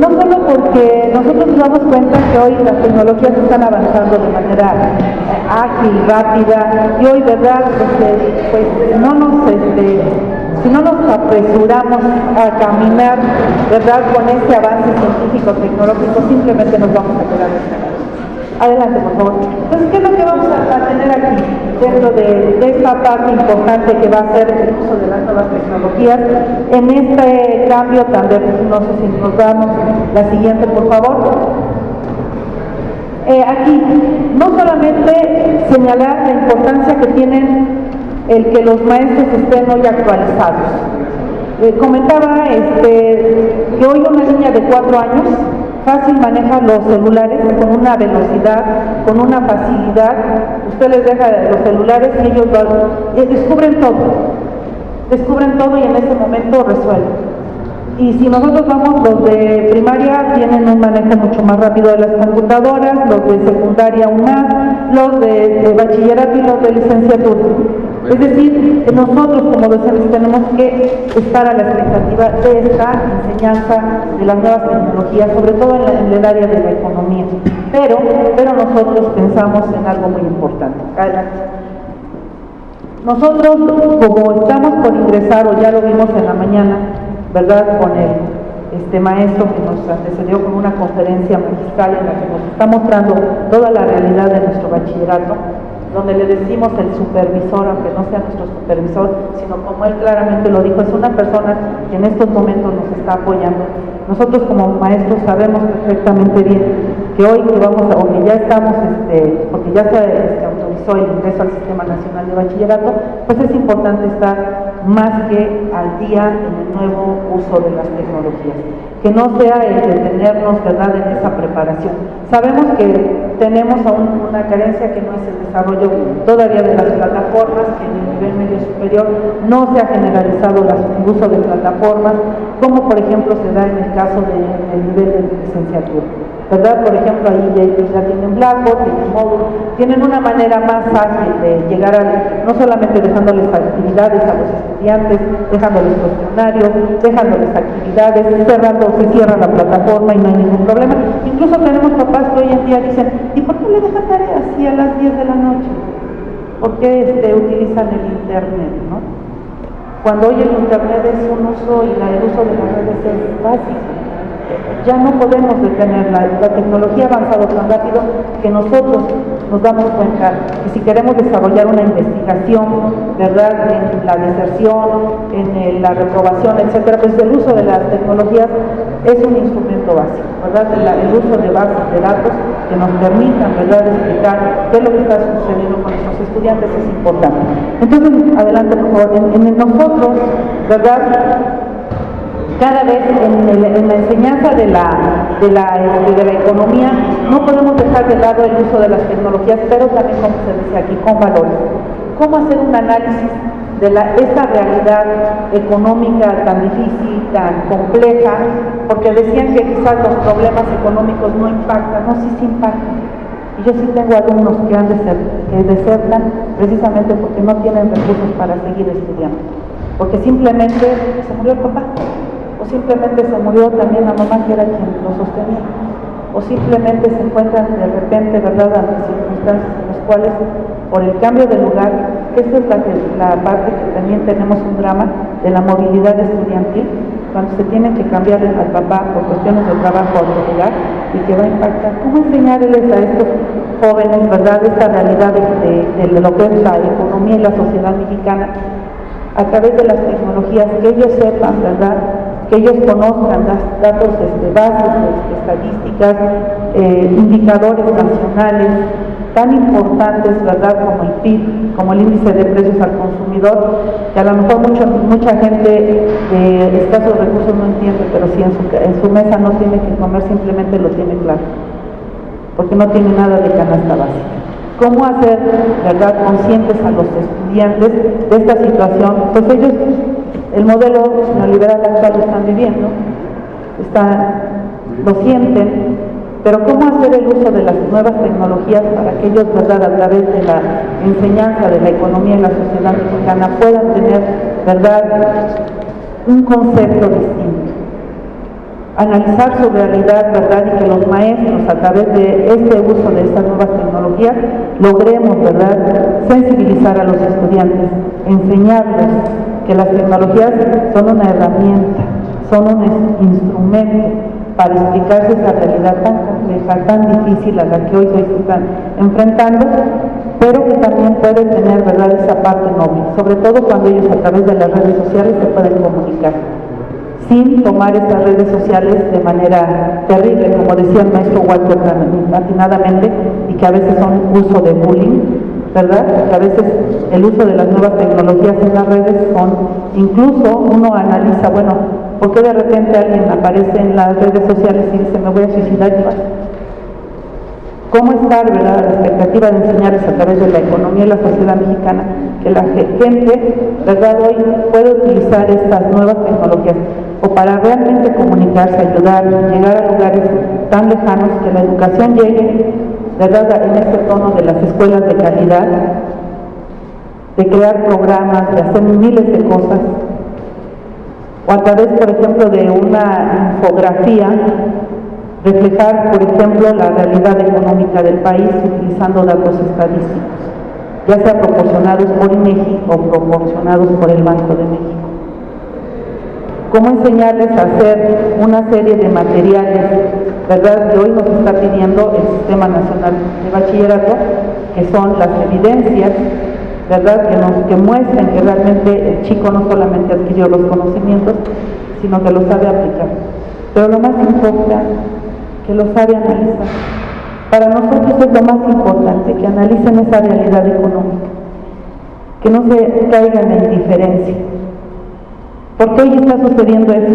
Speaker 7: No solo porque nosotros nos damos cuenta que hoy las tecnologías están avanzando de manera ágil, rápida, y hoy, ¿verdad? Pues si no nos apresuramos a caminar, ¿verdad?, con este avance científico tecnológico, simplemente nos vamos a quedar rezagados. Adelante, por favor. Entonces, ¿qué es lo que vamos a tener aquí dentro de esta parte importante que va a ser el uso de las nuevas tecnologías? En este cambio también, no sé si nos damos la siguiente, por favor. Aquí, no solamente señalar la importancia que tienen el que los maestros estén hoy actualizados. Comentaba que hoy una niña de 4 años fácil maneja los celulares con una velocidad, con una facilidad. Usted les deja los celulares y ellos descubren todo y en ese momento resuelven. Y si nosotros vamos, los de primaria tienen un manejo mucho más rápido de las computadoras, los de secundaria aún más, los de bachillerato y los de licenciatura. Es decir, nosotros como docentes tenemos que estar a la expectativa de esta enseñanza de las nuevas tecnologías, sobre todo en el área de la economía. Pero nosotros pensamos en algo muy importante. Adelante. Nosotros, como estamos por ingresar, o ya lo vimos en la mañana, ¿verdad?, con maestro que nos antecedió con una conferencia magistral en la que nos está mostrando toda la realidad de nuestro bachillerato, donde le decimos el supervisor, aunque no sea nuestro supervisor, sino como él claramente lo dijo, es una persona que en estos momentos nos está apoyando. Nosotros como maestros sabemos perfectamente bien que hoy que vamos a, o que ya estamos, porque ya se autorizó el ingreso al Sistema Nacional de Bachillerato, pues es importante estar más que al día en el nuevo uso de las tecnologías, que no sea el detenernos, ¿verdad?, en esa preparación. Sabemos que tenemos aún una carencia que no es el desarrollo todavía de las plataformas, que en el nivel medio superior no se ha generalizado el uso de plataformas, como por ejemplo se da en el caso del nivel de licenciatura, ¿verdad? Por ejemplo, ahí ya tienen Blackboard, tienen Moodle, tienen una manera más ágil de llegar a, no solamente dejándoles actividades a los estudiantes, dejándoles cuestionarios, dejándoles actividades, se cierra la plataforma y no hay ningún problema. Incluso tenemos papás que hoy en día dicen, ¿y por qué le dejan tareas así a las 10 de la noche? ¿Por qué utilizan el internet, no? Cuando hoy el internet es un uso y el uso de las redes es básico. Ya no podemos detenerla, la tecnología ha avanzado tan rápido que nosotros nos damos cuenta que si queremos desarrollar una investigación, ¿verdad?, en la deserción, en la reprobación, etcétera, pues el uso de las tecnologías es un instrumento básico, ¿verdad? El uso de bases de datos que nos permitan, ¿verdad?, explicar qué es lo que está sucediendo con nuestros estudiantes es importante. Entonces, adelante, por favor, en nosotros, ¿verdad?, cada vez en la enseñanza de la economía no podemos dejar de lado el uso de las tecnologías, pero también, como se dice aquí, con valores. ¿Cómo hacer un análisis de esta realidad económica tan difícil, tan compleja? Porque decían que quizás los problemas económicos no impactan, no, sí impactan. Y yo sí tengo alumnos que desertan precisamente porque no tienen recursos para seguir estudiando, porque simplemente se murió el papá, o simplemente se murió también la mamá que era quien lo sostenía, o simplemente se encuentran de repente, ¿verdad?, ante circunstancias en las cuales, por el cambio de lugar, esta es la parte que también tenemos un drama de la movilidad estudiantil, cuando se tienen que cambiar al papá por cuestiones de trabajo a otro lugar, y que va a impactar. ¿Cómo enseñarles a estos jóvenes, ¿verdad?, esta realidad de lo que es la economía y la sociedad mexicana a través de las tecnologías, que ellos sepan, ¿verdad?, que ellos conozcan datos bases, estadísticas, indicadores nacionales tan importantes, ¿verdad?, como el PIB, como el índice de precios al consumidor, que a lo mejor mucha gente de escasos recursos no entiende, pero si en su mesa no tiene que comer, simplemente lo tiene claro, porque no tiene nada de canasta básica. ¿Cómo hacer, ¿verdad?, conscientes a los estudiantes de esta situación? Pues ellos, el modelo neoliberal actual lo están viviendo, lo sienten, pero ¿cómo hacer el uso de las nuevas tecnologías para que ellos, ¿verdad?, a través de la enseñanza de la economía y la sociedad mexicana puedan tener, ¿verdad?, un concepto distinto? Analizar su realidad, ¿verdad?, y que los maestros, a través de este uso de estas nuevas tecnologías, logremos, ¿verdad?, sensibilizar a los estudiantes, enseñarles que las tecnologías son una herramienta, son un instrumento para explicarse esa realidad tan compleja, tan difícil a la que hoy se están enfrentando, pero que también puede tener, ¿verdad?, esa parte noble, sobre todo cuando ellos a través de las redes sociales se pueden comunicar, sin tomar estas redes sociales de manera terrible, como decía el maestro Walter atinadamente, y que a veces son uso de bullying, ¿verdad? Que a veces el uso de las nuevas tecnologías en las redes incluso uno analiza, bueno, ¿por qué de repente alguien aparece en las redes sociales y dice, me voy a suicidar? ¿Cómo estar, verdad, a la expectativa de enseñarles a través de la economía y la sociedad mexicana que la gente, verdad, hoy puede utilizar estas nuevas tecnologías o para realmente comunicarse, ayudar, llegar a lugares tan lejanos, que la educación llegue, verdad, en este tono de las escuelas de calidad, de crear programas, de hacer miles de cosas, o a través, por ejemplo, de una infografía, reflejar, por ejemplo, la realidad económica del país utilizando datos estadísticos, ya sea proporcionados por INEGI o proporcionados por el Banco de México. cómo enseñarles a hacer una serie de materiales, ¿verdad?, que hoy nos está pidiendo el Sistema Nacional de Bachillerato, que son las evidencias, ¿verdad?, que muestren que realmente el chico no solamente adquirió los conocimientos, sino que los sabe aplicar. Pero lo más importante, que los sabe analizar. Para nosotros es lo más importante, que analicen esa realidad económica, que no se caigan en indiferencia. Porque hoy está sucediendo eso.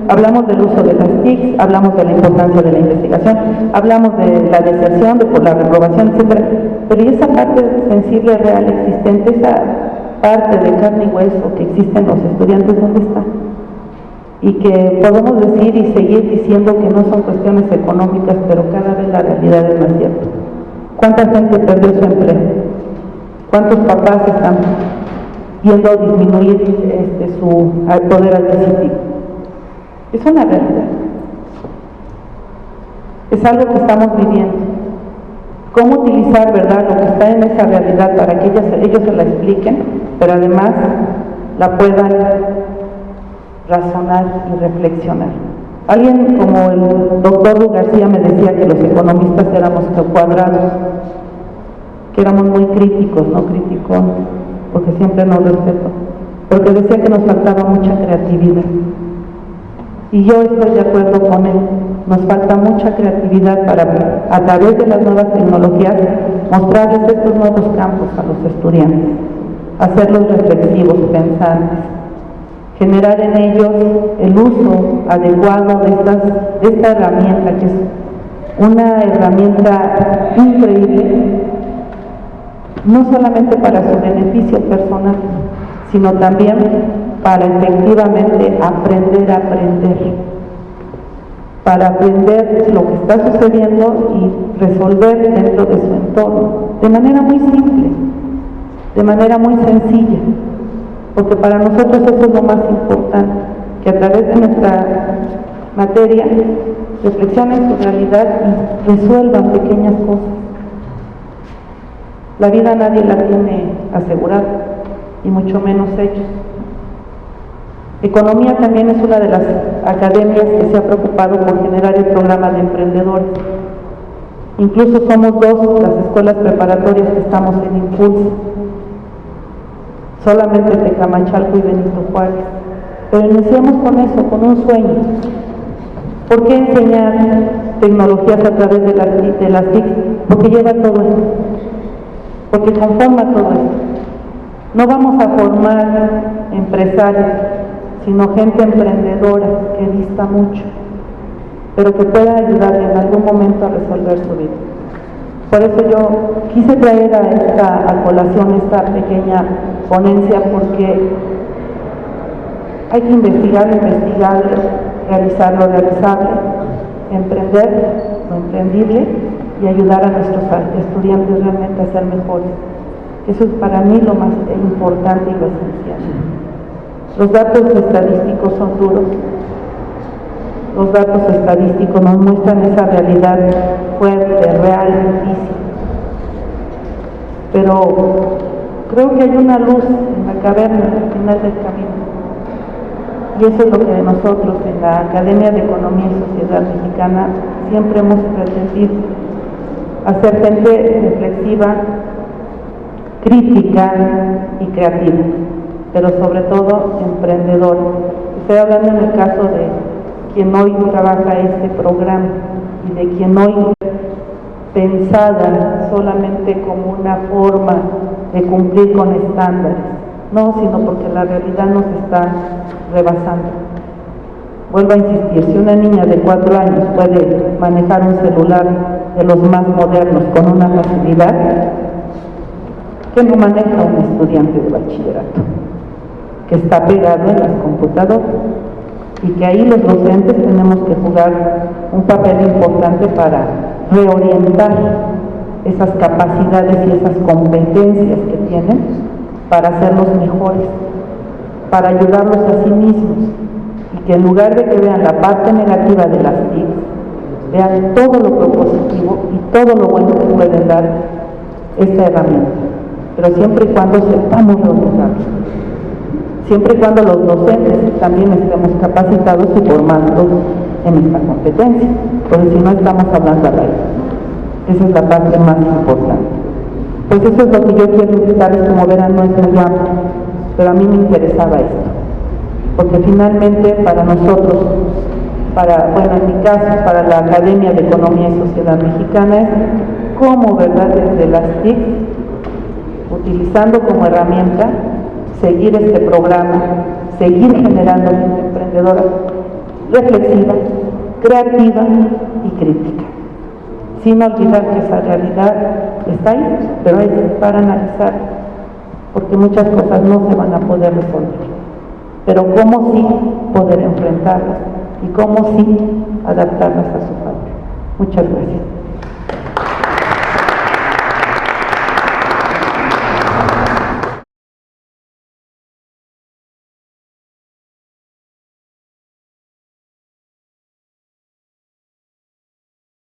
Speaker 7: Hablamos del uso de las TICs, hablamos de la importancia de la investigación, hablamos de la deserción, de por la reprobación, etc. Pero ¿y esa parte sensible, real, existente, esa parte de carne y hueso que existe en los estudiantes, dónde está? Y que podemos decir y seguir diciendo que no son cuestiones económicas, pero cada vez la realidad es más cierta. ¿Cuánta gente perdió su empleo? ¿Cuántos papás están viendo disminuir su poder adquisitivo? Es una realidad. Es algo que estamos viviendo. ¿Cómo utilizar, verdad, lo que está en esa realidad para que ellos se la expliquen, pero además la puedan razonar y reflexionar? Alguien como el doctor García me decía que los economistas éramos cuadrados, que éramos muy críticos, no criticones, porque siempre nos respeto, porque decía que nos faltaba mucha creatividad. Y yo estoy de acuerdo con él, nos falta mucha creatividad para, a través de las nuevas tecnologías, mostrarles estos nuevos campos a los estudiantes, hacerlos reflexivos, pensantes, generar en ellos el uso adecuado de esta herramienta, que es una herramienta increíble, no solamente para su beneficio personal, sino también para efectivamente aprender a aprender, para aprender lo que está sucediendo y resolver dentro de su entorno, de manera muy simple, de manera muy sencilla, porque para nosotros eso es lo más importante, que a través de nuestra materia reflexionen su realidad y resuelvan pequeñas cosas. La vida nadie la tiene asegurada, y mucho menos ellos. Economía también es una de las academias que se ha preocupado por generar el programa de emprendedores. Incluso somos dos las escuelas preparatorias que estamos en impulso, solamente Tecamachalco y Benito Juárez. Pero iniciamos con eso, con un sueño. ¿Por qué enseñar tecnologías a través de las TIC? Porque lleva todo esto, porque conforma todo esto. No vamos a formar empresarios, sino gente emprendedora que dista mucho, pero que pueda ayudarle en algún momento a resolver su vida. Por eso yo quise traer a colación esta pequeña ponencia, porque hay que investigar lo investigable, realizar lo realizable, emprender lo emprendible y ayudar a nuestros estudiantes realmente a ser mejores. Eso es para mí lo más importante y lo esencial. Los datos estadísticos son duros. Los datos estadísticos nos muestran esa realidad fuerte, real, difícil. Pero creo que hay una luz en la caverna al final del camino. Y eso es lo que nosotros en la Academia de Economía y Sociedad Mexicana siempre hemos pretendido: hacer gente reflexiva, crítica y creativa, pero sobre todo emprendedora. Estoy hablando en el caso de quien hoy trabaja este programa y de quien hoy pensada solamente como una forma de cumplir con estándares, no, sino porque la realidad nos está rebasando. Vuelvo a insistir, si una niña de 4 años puede manejar un celular de los más modernos con una facilidad, ¿qué no maneja un estudiante de bachillerato? Que está pegado en las computadoras, y que ahí los docentes tenemos que jugar un papel importante para reorientar esas capacidades y esas competencias que tienen para hacerlos mejores, para ayudarlos a sí mismos, y que en lugar de que vean la parte negativa de las TIC, vean todo lo propositivo y todo lo bueno que pueden dar esta herramienta, pero siempre y cuando sepamos reorientarlos, siempre y cuando los docentes también estemos capacitados y formados en esta competencia, porque si no estamos hablando al aire. Esa es la parte más importante. Pues eso es lo que yo quiero invitarles, como verán no es muy amplio, pero a mí me interesaba esto, porque finalmente para nosotros, bueno, en mi caso, para la Academia de Economía y Sociedad Mexicana, es cómo, ¿verdad?, desde las TIC, utilizando como herramienta, seguir este programa, seguir generando gente emprendedora, reflexiva, creativa y crítica, sin olvidar que esa realidad está ahí, pero es para analizar, porque muchas cosas no se van a poder resolver, pero cómo sí poder enfrentarlas y cómo sí adaptarlas a su favor. Muchas gracias.